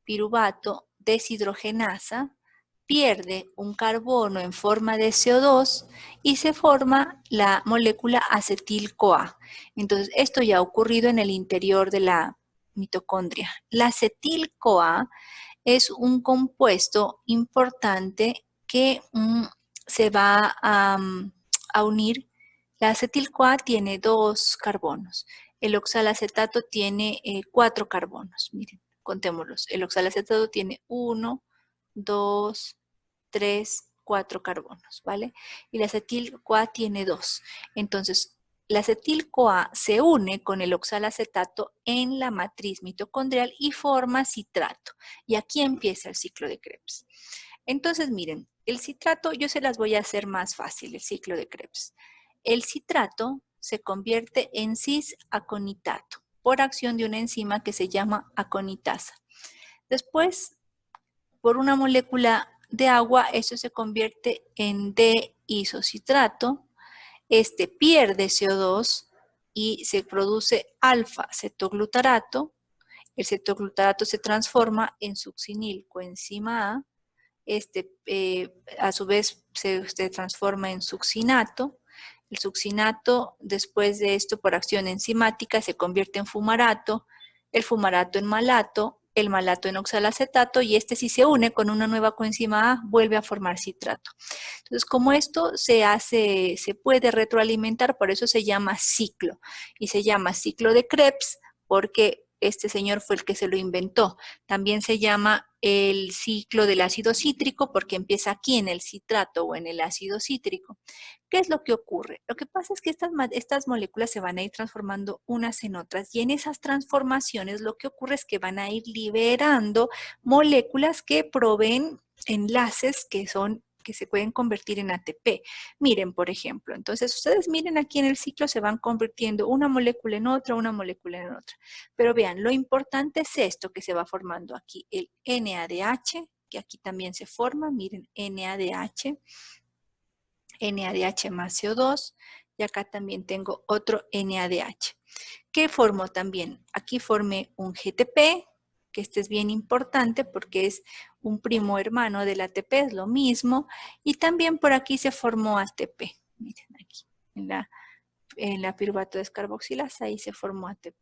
piruvato deshidrogenasa, pierde un carbono en forma de CO2 y se forma la molécula acetil-CoA. Entonces, esto ya ha ocurrido en el interior de la mitocondria. La acetil-CoA es un compuesto importante que se va a unir. La acetil-CoA tiene 2 carbonos. El oxalacetato tiene 4 carbonos. Miren, contémoslos. El oxalacetato tiene 1, 2, 3, 4 carbonos, ¿vale? Y la acetil-CoA tiene 2. Entonces, la acetil-CoA se une con el oxalacetato en la matriz mitocondrial y forma citrato. Y aquí empieza el ciclo de Krebs. Entonces, miren, el citrato, yo se las voy a hacer más fácil, el ciclo de Krebs. El citrato se convierte en cis-aconitato por acción de una enzima que se llama aconitasa. Después, por una molécula de agua, esto se convierte en D-isocitrato. Este pierde CO2 y se produce alfa-cetoglutarato. El cetoglutarato se transforma en succinil coenzima A. A su vez se transforma en succinato. El succinato, después de esto, por acción enzimática, se convierte en fumarato, el fumarato en malato, el malato en oxalacetato, y este, si se une con una nueva coenzima A, vuelve a formar citrato. Entonces, como esto se puede retroalimentar, por eso se llama ciclo, y se llama ciclo de Krebs, porque este señor fue el que se lo inventó. También se llama el ciclo del ácido cítrico porque empieza aquí en el citrato o en el ácido cítrico. ¿Qué es lo que ocurre? Lo que pasa es que estas moléculas se van a ir transformando unas en otras y en esas transformaciones lo que ocurre es que van a ir liberando moléculas que proveen enlaces que se pueden convertir en ATP. Miren, por ejemplo, entonces ustedes miren aquí en el ciclo se van convirtiendo una molécula en otra, una molécula en otra. Pero vean, lo importante es esto que se va formando aquí, el NADH, que aquí también se forma, miren, NADH, NADH más CO2, y acá también tengo otro NADH. ¿Qué formó también? Aquí formé un GTP, que este es bien importante porque es un primo hermano del ATP, es lo mismo, y también por aquí se formó ATP. Miren aquí, en la piruvato descarboxilasa, ahí se formó ATP.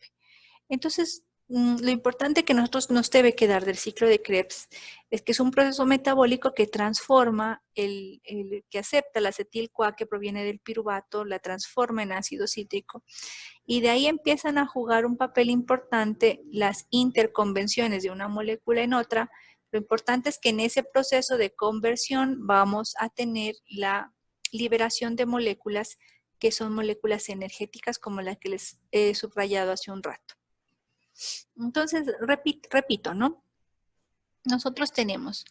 Entonces, lo importante que nosotros nos debe quedar del ciclo de Krebs es que es un proceso metabólico que transforma, que acepta la acetil-CoA que proviene del piruvato, la transforma en ácido cítrico y de ahí empiezan a jugar un papel importante las interconvenciones de una molécula en otra. Lo importante es que en ese proceso de conversión vamos a tener la liberación de moléculas que son moléculas energéticas como la que les he subrayado hace un rato. Entonces, repito, ¿no? Nosotros tenemos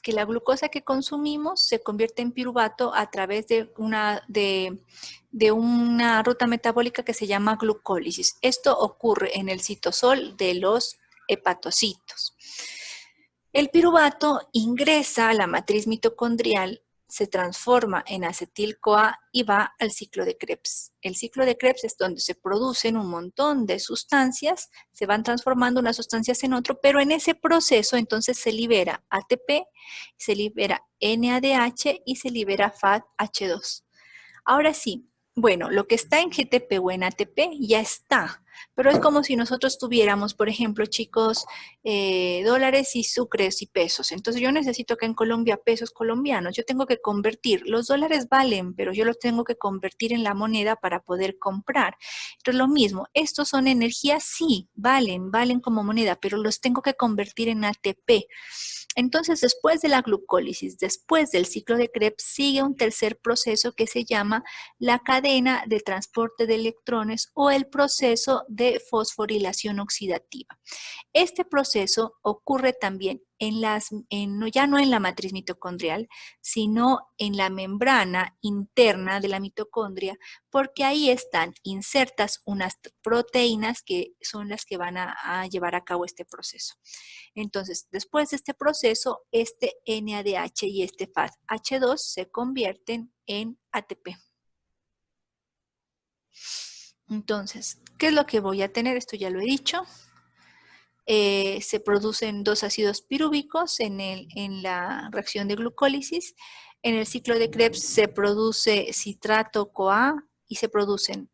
que la glucosa que consumimos se convierte en piruvato a través de una ruta metabólica que se llama glucólisis. Esto ocurre en el citosol de los hepatocitos. El piruvato ingresa a la matriz mitocondrial, se transforma en acetil-CoA y va al ciclo de Krebs. El ciclo de Krebs es donde se producen un montón de sustancias, se van transformando unas sustancias en otro, pero en ese proceso entonces se libera ATP, se libera NADH y se libera FADH2. Ahora sí, bueno, lo que está en GTP o en ATP ya está, pero es como si nosotros tuviéramos, por ejemplo, chicos, dólares y sucres y pesos. Entonces yo necesito que en Colombia pesos colombianos, yo tengo que convertir, los dólares valen, pero yo los tengo que convertir en la moneda para poder comprar. Entonces lo mismo, estos son energías, sí, valen como moneda, pero los tengo que convertir en ATP. Entonces, después de la glucólisis, después del ciclo de Krebs, sigue un tercer proceso que se llama la cadena de transporte de electrones o el proceso de fosforilación oxidativa. Este proceso ocurre también ya no en la matriz mitocondrial, sino en la membrana interna de la mitocondria, porque ahí están insertas unas proteínas que son las que van a llevar a cabo este proceso. Entonces, después de este proceso, este NADH y este FADH2 se convierten en ATP. Entonces, ¿qué es lo que voy a tener? Esto ya lo he dicho. Se producen dos ácidos pirúvicos en la reacción de glucólisis. En el ciclo de Krebs se produce citrato CoA y se producen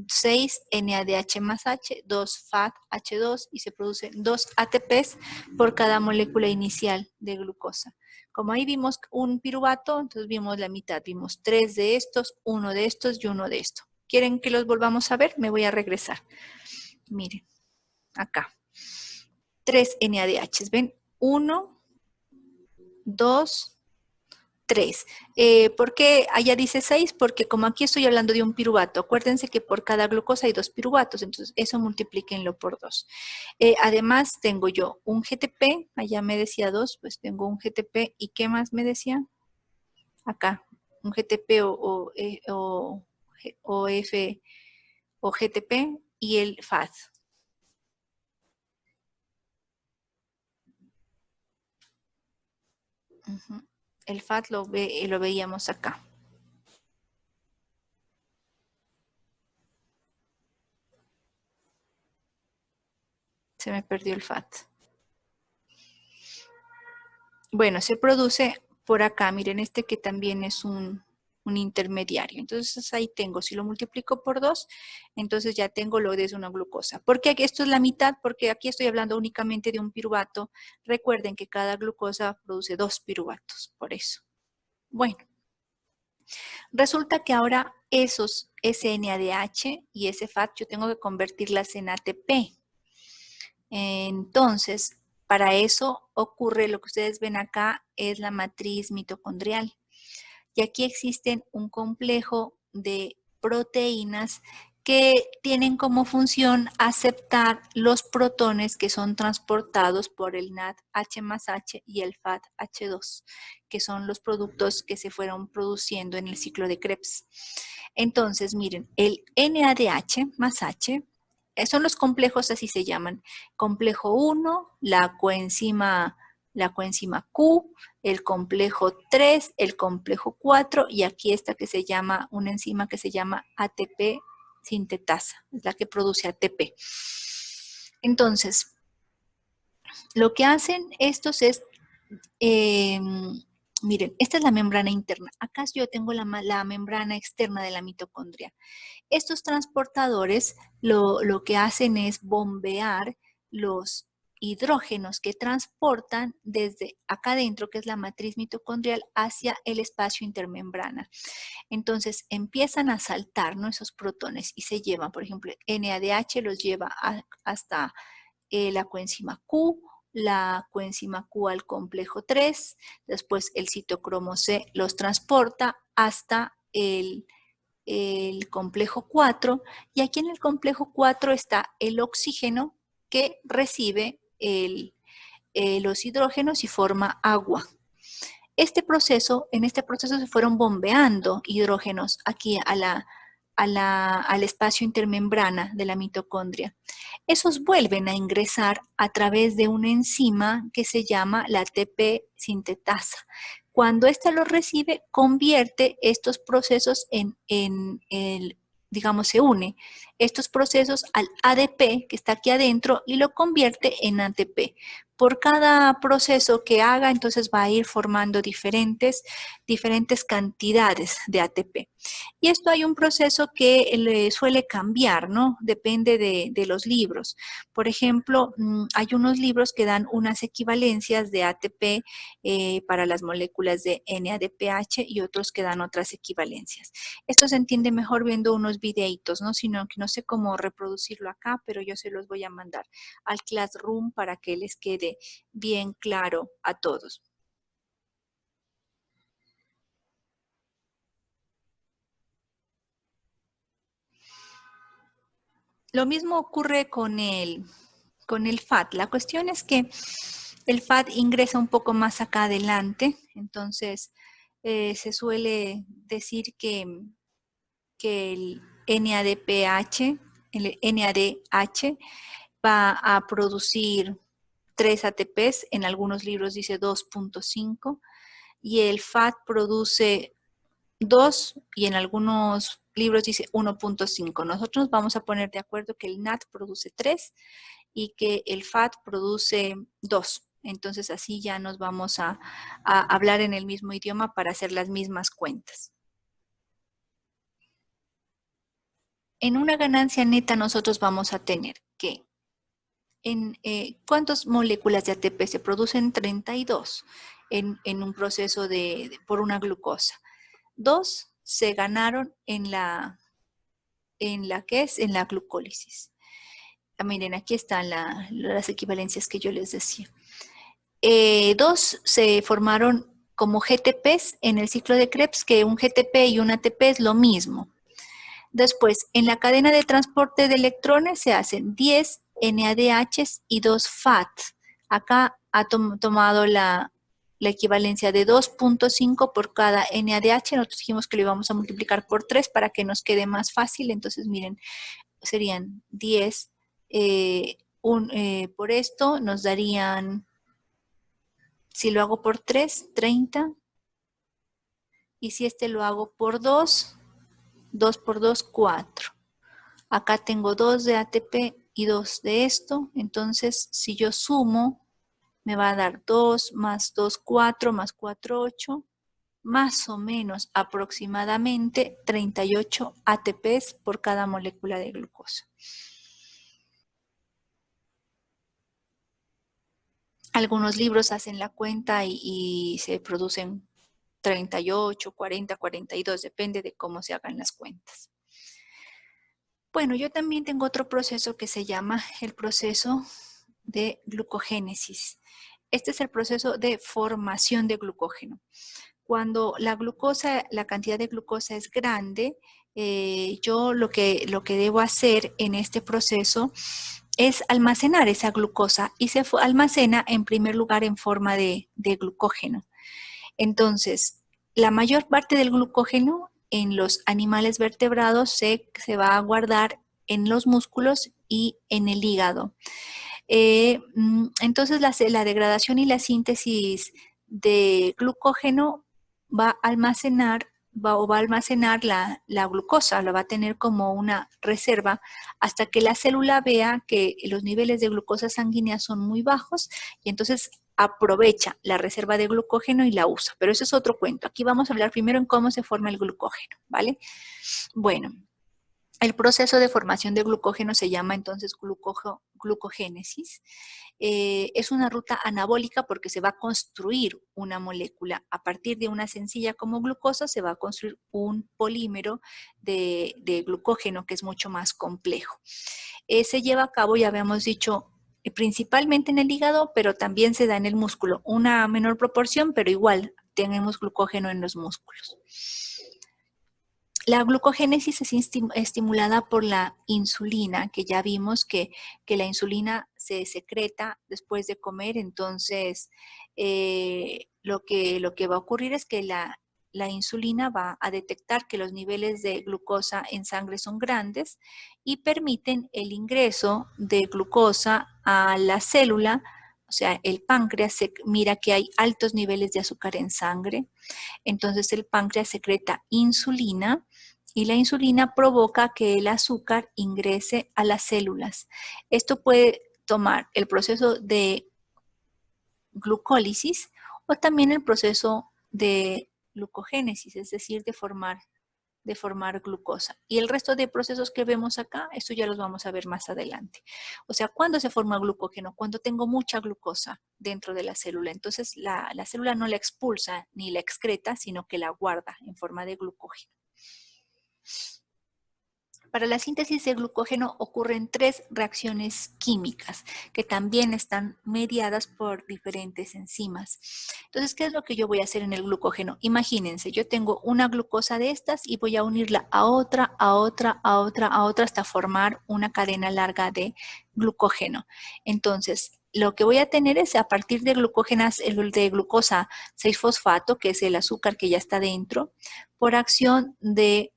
6 NADH más H, 2 FADH2 y se producen 2 ATPs por cada molécula inicial de glucosa. Como ahí vimos un piruvato, entonces vimos la mitad, vimos 3 de estos, 1 de estos y 1 de estos. ¿Quieren que los volvamos a ver? Me voy a regresar. Miren, acá. 3 NADHs, ¿ven? 1, 2, 3. ¿Por qué allá dice 6? Porque como aquí estoy hablando de un piruvato, acuérdense que por cada glucosa hay 2 piruvatos, entonces eso multiplíquenlo por 2. Además tengo yo un GTP, allá me decía 2, pues tengo un GTP, ¿y qué más me decía? Acá, un GTP o F o GTP y el FAD. El FAD lo veíamos acá. Se me perdió el FAT. Bueno, se produce por acá, miren este que también es un intermediario. Entonces ahí tengo, si lo multiplico por 2, entonces ya tengo lo de una glucosa. ¿Por qué aquí esto es la mitad? Porque aquí estoy hablando únicamente de un piruvato. Recuerden que cada glucosa produce 2 piruvatos, por eso. Bueno, resulta que ahora ese NADH y ese FAT yo tengo que convertirlas en ATP. Entonces, para eso ocurre lo que ustedes ven acá, es la matriz mitocondrial. Y aquí existen un complejo de proteínas que tienen como función aceptar los protones que son transportados por el NADH más H y el FADH2, que son los productos que se fueron produciendo en el ciclo de Krebs. Entonces, miren, el NADH más H, son los complejos, así se llaman. Complejo 1, la coenzima Q, el complejo 3, el complejo 4 y aquí esta que se llama, una enzima que se llama ATP sintetasa, es la que produce ATP. Entonces, lo que hacen estos es, miren, esta es la membrana interna. Acá yo tengo la membrana externa de la mitocondria. Estos transportadores lo que hacen es bombear los hidrógenos que transportan desde acá adentro, que es la matriz mitocondrial, hacia el espacio intermembrana. Entonces empiezan a saltar, ¿no?, esos protones y se llevan, por ejemplo, NADH los lleva hasta la coenzima Q, la coenzima Q al complejo 3, después el citocromo C los transporta hasta el complejo 4 y aquí en el complejo 4 está el oxígeno que recibe los hidrógenos y forma agua. En este proceso se fueron bombeando hidrógenos aquí al espacio intermembrana de la mitocondria. Esos vuelven a ingresar a través de una enzima que se llama la ATP sintetasa. Cuando ésta los recibe, convierte estos procesos digamos, se une estos procesos al ADP que está aquí adentro y lo convierte en ATP. Por cada proceso que haga, entonces va a ir formando diferentes cantidades de ATP. Y esto hay un proceso que le suele cambiar, ¿no? Depende de los libros. Por ejemplo, hay unos libros que dan unas equivalencias de ATP para las moléculas de NADPH y otros que dan otras equivalencias. Esto se entiende mejor viendo unos videitos, ¿no? Sino que no sé cómo reproducirlo acá, pero yo se los voy a mandar al Classroom para que les quede bien claro a todos. Lo mismo ocurre con el FAT. La cuestión es que el FAT ingresa un poco más acá adelante, entonces se suele decir que el NADPH, el NADH va a producir 3 ATPs, en algunos libros dice 2.5, y el FAT produce 2 y en algunos libros dice 1.5. Nosotros vamos a poner de acuerdo que el NAT produce 3 y que el FAT produce 2. Entonces así ya nos vamos a hablar en el mismo idioma para hacer las mismas cuentas. En una ganancia neta nosotros vamos a tener que ¿cuántas moléculas de ATP se producen? 32 en un proceso por una glucosa. 2 se ganaron en la glucólisis. Miren, aquí están las equivalencias que yo les decía. 2 se formaron como GTPs en el ciclo de Krebs, que un GTP y un ATP es lo mismo. Después, en la cadena de transporte de electrones se hacen 10 NADHs y 2 FAT. Acá ha tomado la equivalencia de 2.5 por cada NADH. Nosotros dijimos que lo íbamos a multiplicar por 3 para que nos quede más fácil. Entonces, miren, serían 10 por esto, nos darían, si lo hago por 3, 30. Y si este lo hago por 2, 2 por 2, 4. Acá tengo 2 de ATP y 2 de esto. Entonces, si yo sumo, me va a dar 2 más 2, 4, más 4, 8. Más o menos aproximadamente 38 ATPs por cada molécula de glucosa. Algunos libros hacen la cuenta y se producen 38, 40, 42, depende de cómo se hagan las cuentas. Bueno, yo también tengo otro proceso que se llama el proceso de glucogénesis. Este es el proceso de formación de glucógeno. Cuando la glucosa, la cantidad de glucosa es grande, yo lo que debo hacer en este proceso es almacenar esa glucosa y se almacena en primer lugar en forma de glucógeno. Entonces, la mayor parte del glucógeno en los animales vertebrados se va a guardar en los músculos y en el hígado. Entonces, la degradación y la síntesis de glucógeno va a almacenar la glucosa, la va a tener como una reserva hasta que la célula vea que los niveles de glucosa sanguínea son muy bajos y entonces aprovecha la reserva de glucógeno y la usa. Pero eso es otro cuento. Aquí vamos a hablar primero en cómo se forma el glucógeno, ¿vale? Bueno, el proceso de formación de glucógeno se llama entonces glucogénesis. Es una ruta anabólica porque se va a construir una molécula. A partir de una sencilla como glucosa se va a construir un polímero de glucógeno que es mucho más complejo. Se lleva a cabo, ya habíamos dicho, principalmente en el hígado, pero también se da en el músculo. Una menor proporción, pero igual tenemos glucógeno en los músculos. La glucogénesis es estimulada por la insulina, que ya vimos que la insulina se secreta después de comer, entonces lo que va a ocurrir es que la insulina va a detectar que los niveles de glucosa en sangre son grandes y permiten el ingreso de glucosa a la célula, o sea, el páncreas mira que hay altos niveles de azúcar en sangre, entonces el páncreas secreta insulina y la insulina provoca que el azúcar ingrese a las células. Esto puede tomar el proceso de glucólisis o también el proceso de glucogénesis, es decir, de formar glucosa. Y el resto de procesos que vemos acá, esto ya los vamos a ver más adelante. O sea, ¿cuándo se forma glucógeno? Cuando tengo mucha glucosa dentro de la célula. Entonces, la célula no la expulsa ni la excreta, sino que la guarda en forma de glucógeno. Para la síntesis de glucógeno ocurren 3 reacciones químicas que también están mediadas por diferentes enzimas. Entonces, ¿qué es lo que yo voy a hacer en el glucógeno? Imagínense, yo tengo una glucosa de estas y voy a unirla a otra, a otra, a otra, a otra hasta formar una cadena larga de glucógeno. Entonces, lo que voy a tener es a partir de de glucosa 6-fosfato, que es el azúcar que ya está dentro, por acción de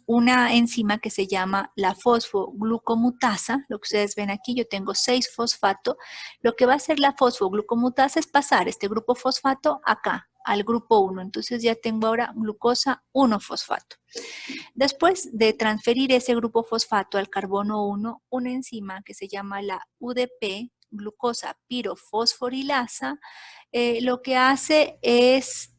una enzima que se llama la fosfoglucomutasa. Lo que ustedes ven aquí, yo tengo 6-fosfato. Lo que va a hacer la fosfoglucomutasa es pasar este grupo fosfato acá, al grupo 1. Entonces ya tengo ahora glucosa 1-fosfato. Después de transferir ese grupo fosfato al carbono 1, una enzima que se llama la UDP, glucosa pirofosforilasa, lo que hace es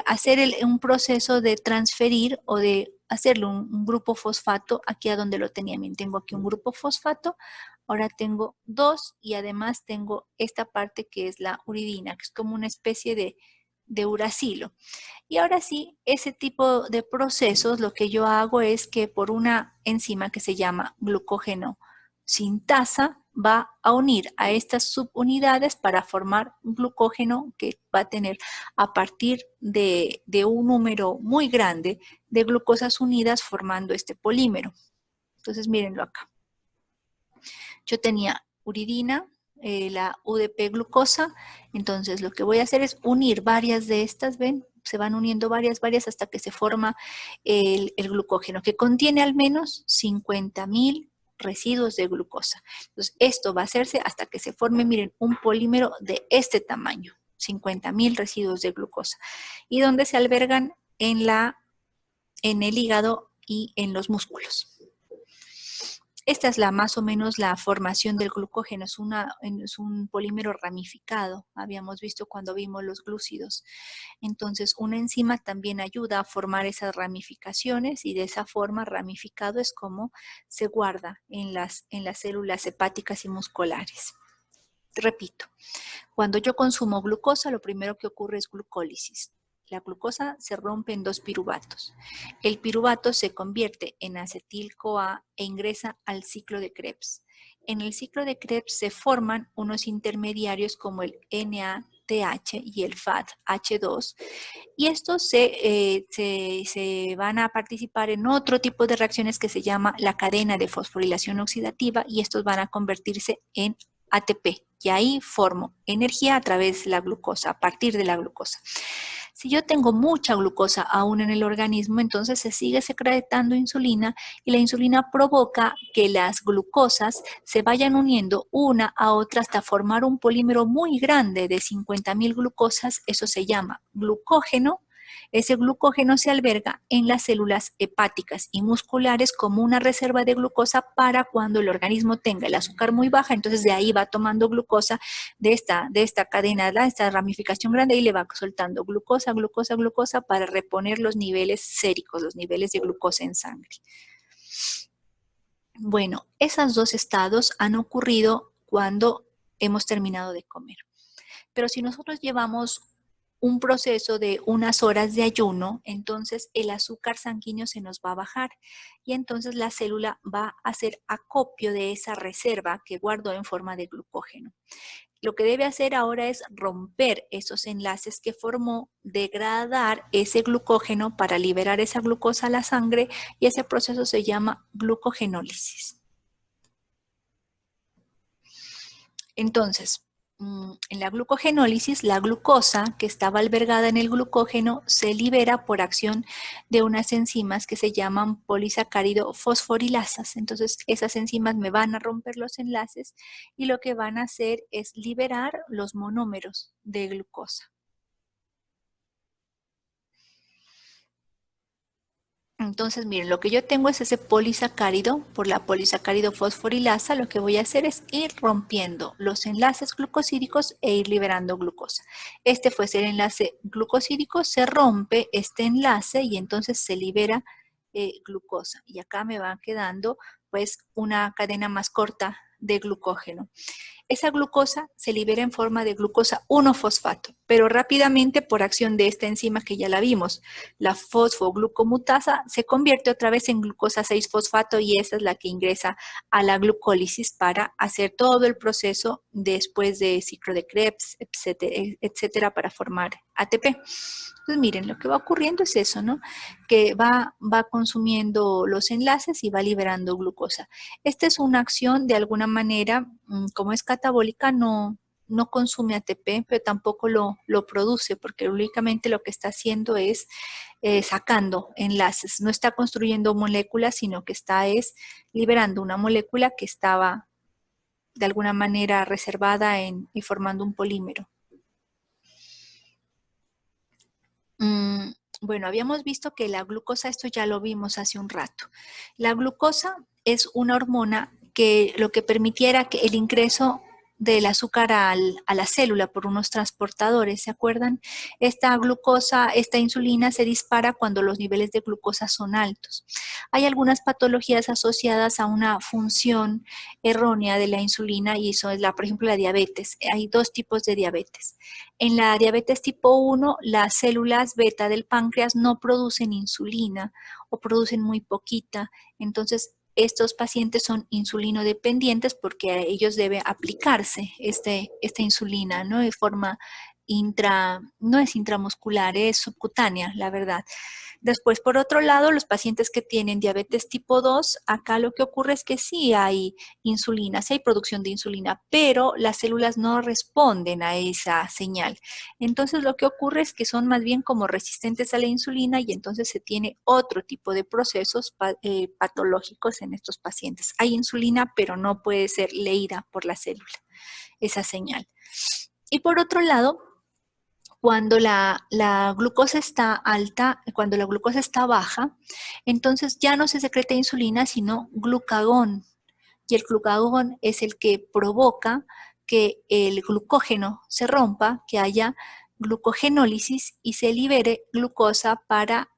hacer un proceso de transferir o de hacerle un grupo fosfato aquí a donde lo tenía. Bien, tengo aquí un grupo fosfato, ahora tengo 2 y además tengo esta parte que es la uridina, que es como una especie de uracilo. Y ahora sí, ese tipo de procesos, lo que yo hago es que por una enzima que se llama glucógeno sintasa, va a unir a estas subunidades para formar un glucógeno que va a tener a partir de un número muy grande de glucosas unidas formando este polímero. Entonces, mírenlo acá. Yo tenía uridina, la UDP glucosa, entonces lo que voy a hacer es unir varias de estas, ¿ven? Se van uniendo varias hasta que se forma el glucógeno, que contiene al menos 50.000 residuos de glucosa. Entonces, esto va a hacerse hasta que se forme, miren, un polímero de este tamaño, 50.000 residuos de glucosa, y donde se albergan en el hígado y en los músculos. Esta es más o menos la formación del glucógeno, es un polímero ramificado, habíamos visto cuando vimos los glúcidos. Entonces, una enzima también ayuda a formar esas ramificaciones y de esa forma ramificado es como se guarda en las células hepáticas y musculares. Repito, cuando yo consumo glucosa, lo primero que ocurre es glucólisis. La glucosa se rompe en 2 piruvatos. El piruvato se convierte en acetil-CoA e ingresa al ciclo de Krebs. en el ciclo de Krebs se forman unos intermediarios como el NADH y el FADH2, y estos se van a participar en otro tipo de reacciones que se llama la cadena de fosforilación oxidativa, y estos van a convertirse en ATP, y ahí formo energía a través de la glucosa, a partir de la glucosa. Si yo tengo mucha glucosa aún en el organismo, entonces se sigue secretando insulina, y la insulina provoca que las glucosas se vayan uniendo una a otra hasta formar un polímero muy grande de 50.000 glucosas. Eso se llama glucógeno. Ese glucógeno se alberga en las células hepáticas y musculares como una reserva de glucosa para cuando el organismo tenga el azúcar muy baja. Entonces de ahí va tomando glucosa de esta cadena, de esta ramificación grande, y le va soltando glucosa, glucosa, glucosa para reponer los niveles séricos, los niveles de glucosa en sangre. Bueno, esos dos estados han ocurrido cuando hemos terminado de comer. Pero si nosotros llevamos un proceso de unas horas de ayuno, entonces el azúcar sanguíneo se nos va a bajar, y entonces la célula va a hacer acopio de esa reserva que guardó en forma de glucógeno. Lo que debe hacer ahora es romper esos enlaces que formó, degradar ese glucógeno para liberar esa glucosa a la sangre, y ese proceso se llama glucogenólisis. Entonces, en la glucogenólisis, la glucosa que estaba albergada en el glucógeno se libera por acción de unas enzimas que se llaman polisacárido fosforilasas. Entonces, esas enzimas me van a romper los enlaces, y lo que van a hacer es liberar los monómeros de glucosa. Entonces, miren, lo que yo tengo es ese polisacárido. Por la polisacárido fosforilasa, lo que voy a hacer es ir rompiendo los enlaces glucosídicos e ir liberando glucosa. Este fue el enlace glucosídico, se rompe este enlace y entonces se libera glucosa. Y acá me va quedando pues una cadena más corta de glucógeno. Esa glucosa se libera en forma de glucosa 1-fosfato, pero rápidamente por acción de esta enzima que ya la vimos, la fosfoglucomutasa, se convierte otra vez en glucosa 6-fosfato, y esa es la que ingresa a la glucólisis para hacer todo el proceso después de ciclo de Krebs, etcétera, para formar ATP. Entonces, miren, lo que va ocurriendo es eso, ¿no? Que va consumiendo los enlaces y va liberando glucosa. Esta es una acción, de alguna manera, como es catabólica, no consume ATP, pero tampoco lo produce, porque únicamente lo que está haciendo es sacando enlaces. No está construyendo moléculas, sino que está liberando una molécula que estaba de alguna manera reservada y formando un polímero. Bueno, habíamos visto que la glucosa, esto ya lo vimos hace un rato. La glucosa es una hormona que lo que permitiera que el ingreso del azúcar a la célula por unos transportadores, ¿se acuerdan? Esta glucosa, esta insulina se dispara cuando los niveles de glucosa son altos. Hay algunas patologías asociadas a una función errónea de la insulina, y eso es, por ejemplo, la diabetes. Hay dos tipos de diabetes. En la diabetes tipo 1, las células beta del páncreas no producen insulina o producen muy poquita. Entonces, estos pacientes son insulinodependientes porque a ellos debe aplicarse esta insulina, ¿no? De forma no es intramuscular, es subcutánea, la verdad. Después, por otro lado, los pacientes que tienen diabetes tipo 2, acá lo que ocurre es que sí hay insulina, sí hay producción de insulina, pero las células no responden a esa señal. Entonces, lo que ocurre es que son más bien como resistentes a la insulina, y entonces se tiene otro tipo de procesos patológicos en estos pacientes. Hay insulina, pero no puede ser leída por la célula, esa señal. Y por otro lado, cuando la glucosa está alta, cuando la glucosa está baja, entonces ya no se secreta insulina, sino glucagón. Y el glucagón es el que provoca que el glucógeno se rompa, que haya glucogenólisis y se libere glucosa para,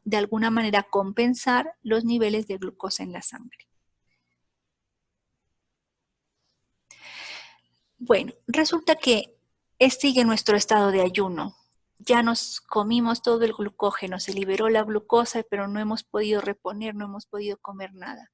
de alguna manera, compensar los niveles de glucosa en la sangre. Bueno, resulta que sigue nuestro estado de ayuno. Ya nos comimos todo el glucógeno, se liberó la glucosa, pero no hemos podido reponer, no hemos podido comer nada.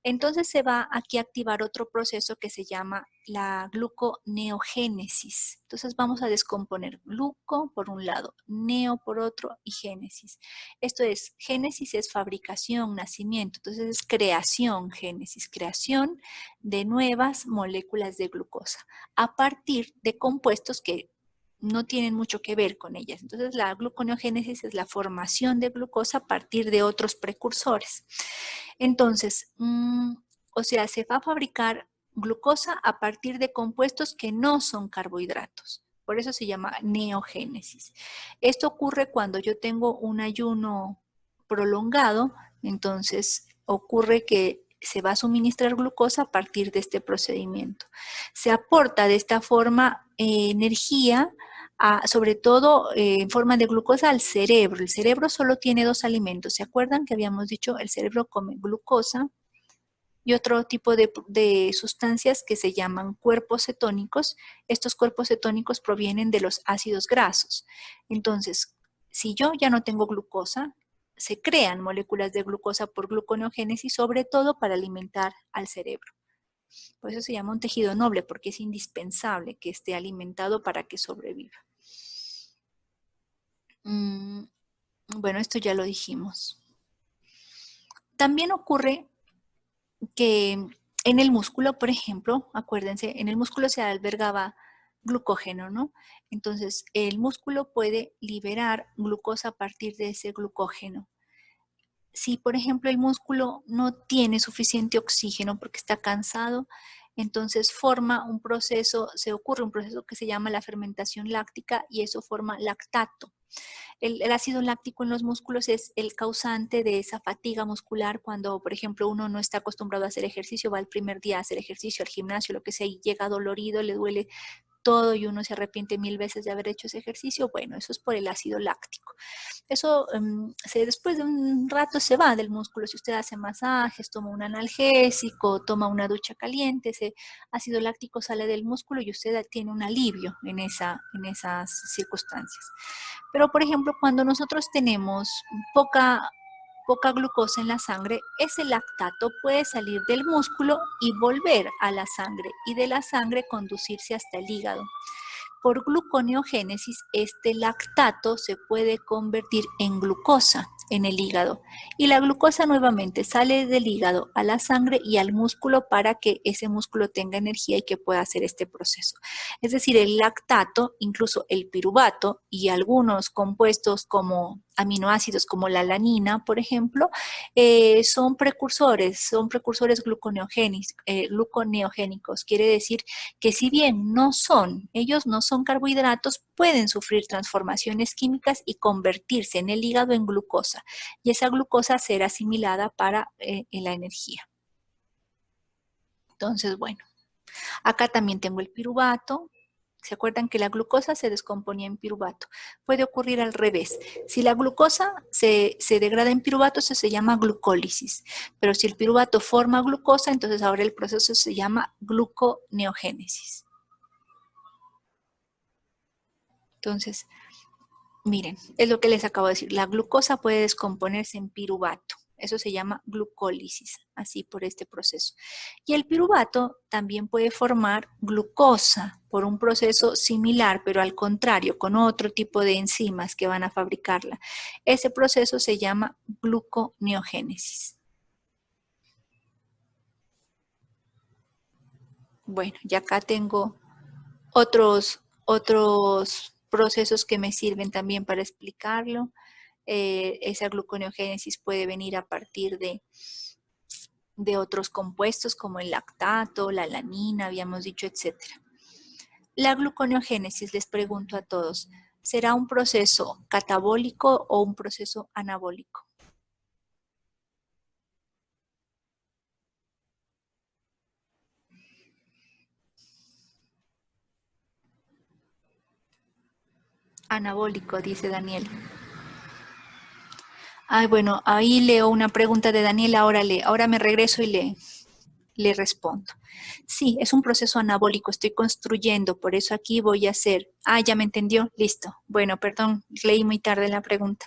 Entonces se va aquí a activar otro proceso que se llama la gluconeogénesis. Entonces vamos a descomponer gluco por un lado, neo por otro y génesis. Esto es, génesis es fabricación, nacimiento, entonces es creación, génesis, creación de nuevas moléculas de glucosa a partir de compuestos que no tienen mucho que ver con ellas. Entonces la gluconeogénesis es la formación de glucosa a partir de otros precursores. Entonces, o sea, se va a fabricar glucosa a partir de compuestos que no son carbohidratos. Por eso se llama neogénesis. Esto ocurre cuando yo tengo un ayuno prolongado, entonces ocurre que se va a suministrar glucosa a partir de este procedimiento. Se aporta de esta forma energía, sobre todo en forma de glucosa al cerebro. El cerebro solo tiene dos alimentos. ¿Se acuerdan que habíamos dicho el cerebro come glucosa y otro tipo de sustancias que se llaman cuerpos cetónicos? Estos cuerpos cetónicos provienen de los ácidos grasos. Entonces, si yo ya no tengo glucosa, se crean moléculas de glucosa por gluconeogénesis, sobre todo para alimentar al cerebro. Por eso se llama un tejido noble, porque es indispensable que esté alimentado para que sobreviva. Bueno, esto ya lo dijimos. También ocurre que en el músculo, por ejemplo, acuérdense, en el músculo se albergaba glucógeno, ¿no? Entonces, el músculo puede liberar glucosa a partir de ese glucógeno. Si, por ejemplo, el músculo no tiene suficiente oxígeno porque está cansado, entonces forma un proceso, se ocurre un proceso que se llama la fermentación láctica y eso forma lactato. El ácido láctico en los músculos es el causante de esa fatiga muscular cuando, por ejemplo, uno no está acostumbrado a hacer ejercicio, va el primer día a hacer ejercicio, al gimnasio, lo que sea, y llega dolorido, le duele todo y uno se arrepiente 1000 veces de haber hecho ese ejercicio. Bueno, eso es por el ácido láctico. Eso después de un rato se va del músculo. Si usted hace masajes, toma un analgésico, toma una ducha caliente, ese ácido láctico sale del músculo y usted tiene un alivio en esas circunstancias. Pero, por ejemplo, cuando nosotros tenemos poca glucosa en la sangre, ese lactato puede salir del músculo y volver a la sangre y de la sangre conducirse hasta el hígado. Por gluconeogénesis, este lactato se puede convertir en glucosa en el hígado y la glucosa nuevamente sale del hígado a la sangre y al músculo para que ese músculo tenga energía y que pueda hacer este proceso. Es decir, el lactato, incluso el piruvato y algunos compuestos como aminoácidos como la alanina, por ejemplo, son precursores gluconeogénicos. Quiere decir que si bien ellos no son carbohidratos, pueden sufrir transformaciones químicas y convertirse en el hígado en glucosa. Y esa glucosa será asimilada para la energía. Entonces, bueno, acá también tengo el piruvato. ¿Se acuerdan que la glucosa se descomponía en piruvato? Puede ocurrir al revés. Si la glucosa se degrada en piruvato, eso se llama glucólisis. Pero si el piruvato forma glucosa, entonces ahora el proceso se llama gluconeogénesis. Entonces, miren, es lo que les acabo de decir. La glucosa puede descomponerse en piruvato. Eso se llama glucólisis, así por este proceso. Y el piruvato también puede formar glucosa por un proceso similar, pero al contrario, con otro tipo de enzimas que van a fabricarla. Ese proceso se llama gluconeogénesis. Bueno, y acá tengo otros procesos que me sirven también para explicarlo. Esa gluconeogénesis puede venir a partir de otros compuestos como el lactato, la alanina, habíamos dicho, etc. La gluconeogénesis, les pregunto a todos, ¿será un proceso catabólico o un proceso anabólico? Anabólico, dice Daniel. Ay, bueno, ahí leo una pregunta de Daniel, ahora me regreso y le respondo. Sí, es un proceso anabólico, estoy construyendo, por eso aquí voy a hacer. Ah, ya me entendió, listo. Bueno, perdón, leí muy tarde la pregunta.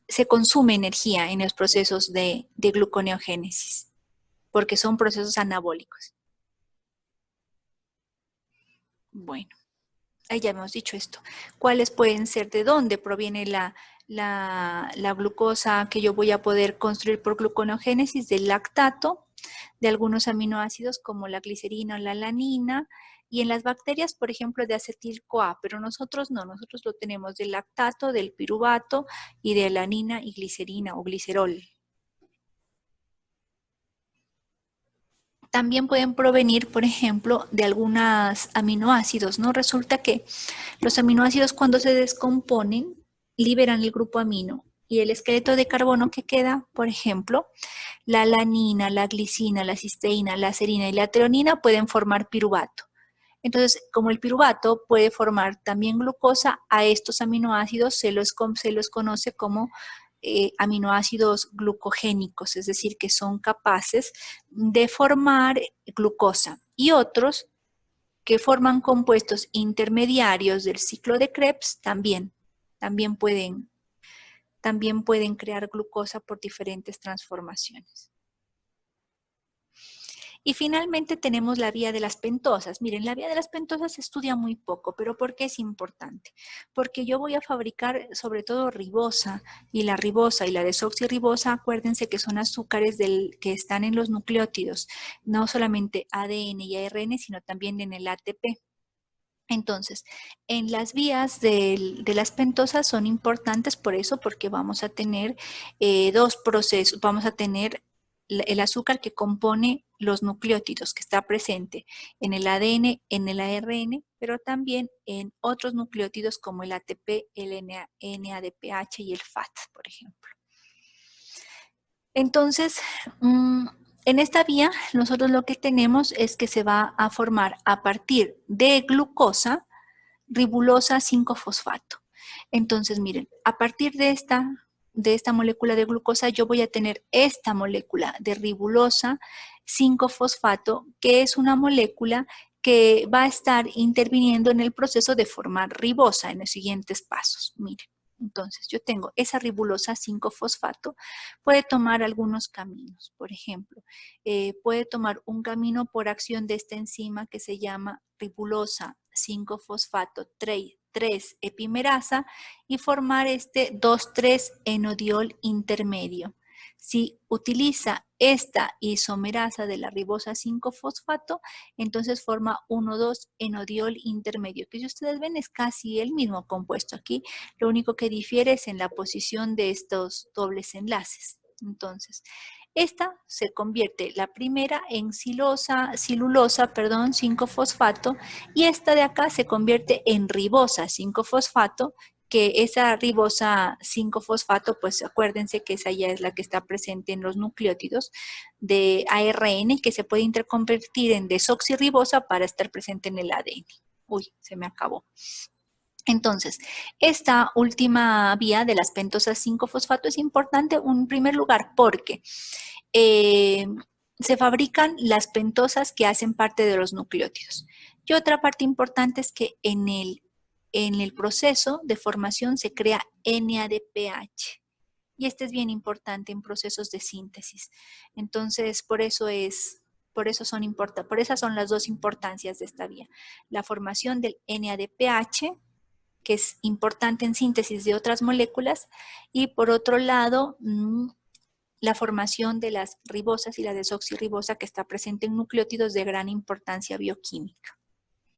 se consume energía en los procesos de gluconeogénesis, porque son procesos anabólicos. Bueno, ahí ya hemos dicho esto. ¿Cuáles pueden ser? ¿De dónde proviene la glucosa que yo voy a poder construir por gluconeogénesis? Del lactato, de algunos aminoácidos como la glicerina o la alanina, y en las bacterias, por ejemplo, de acetil-CoA, pero nosotros no, nosotros lo tenemos del lactato, del piruvato y de alanina y glicerina o glicerol. También pueden provenir, por ejemplo, de algunos aminoácidos, ¿no? Resulta que los aminoácidos cuando se descomponen liberan el grupo amino y el esqueleto de carbono que queda, por ejemplo, la alanina, la glicina, la cisteína, la serina y la treonina pueden formar piruvato. Entonces, como el piruvato puede formar también glucosa, a estos aminoácidos se los conoce como aminoácidos glucogénicos, es decir, que son capaces de formar glucosa. Y otros que forman compuestos intermediarios del ciclo de Krebs también pueden crear glucosa por diferentes transformaciones. Y finalmente tenemos la vía de las pentosas. Miren, la vía de las pentosas se estudia muy poco, pero ¿por qué es importante? Porque yo voy a fabricar sobre todo ribosa, y la ribosa y la desoxirribosa, acuérdense que son azúcares que están en los nucleótidos, no solamente ADN y ARN, sino también en el ATP. Entonces, en las vías de las pentosas son importantes por eso, porque vamos a tener dos procesos, vamos a tener el azúcar que compone los nucleótidos, que está presente en el ADN, en el ARN, pero también en otros nucleótidos como el ATP, el NADPH y el FAT, por ejemplo. Entonces, en esta vía, nosotros lo que tenemos es que se va a formar a partir de glucosa, ribulosa 5-fosfato. Entonces, miren, a partir de esta molécula de glucosa, yo voy a tener esta molécula de ribulosa 5-fosfato, que es una molécula que va a estar interviniendo en el proceso de formar ribosa en los siguientes pasos. Miren, entonces yo tengo esa ribulosa 5-fosfato, puede tomar algunos caminos. Por ejemplo, puede tomar un camino por acción de esta enzima que se llama ribulosa 5-fosfato 3 epimerasa y formar este 2,3-enodiol intermedio. Si utiliza esta isomerasa de la ribosa 5-fosfato, entonces forma 1,2-enodiol intermedio, que si ustedes ven es casi el mismo compuesto aquí, lo único que difiere es en la posición de estos dobles enlaces. Entonces, esta se convierte, la primera, en silulosa 5-fosfato, y esta de acá se convierte en ribosa 5-fosfato, que esa ribosa 5-fosfato, pues acuérdense que esa ya es la que está presente en los nucleótidos de ARN, que se puede interconvertir en desoxirribosa para estar presente en el ADN. Uy, se me acabó. Entonces, esta última vía de las pentosas 5-fosfato es importante en primer lugar porque se fabrican las pentosas que hacen parte de los nucleótidos. Y otra parte importante es que en el proceso de formación se crea NADPH. Y este es bien importante en procesos de síntesis. Entonces, por esas son las dos importancias de esta vía. La formación del NADPH, que es importante en síntesis de otras moléculas, y por otro lado, la formación de las ribosas y la desoxirribosa, que está presente en nucleótidos de gran importancia bioquímica.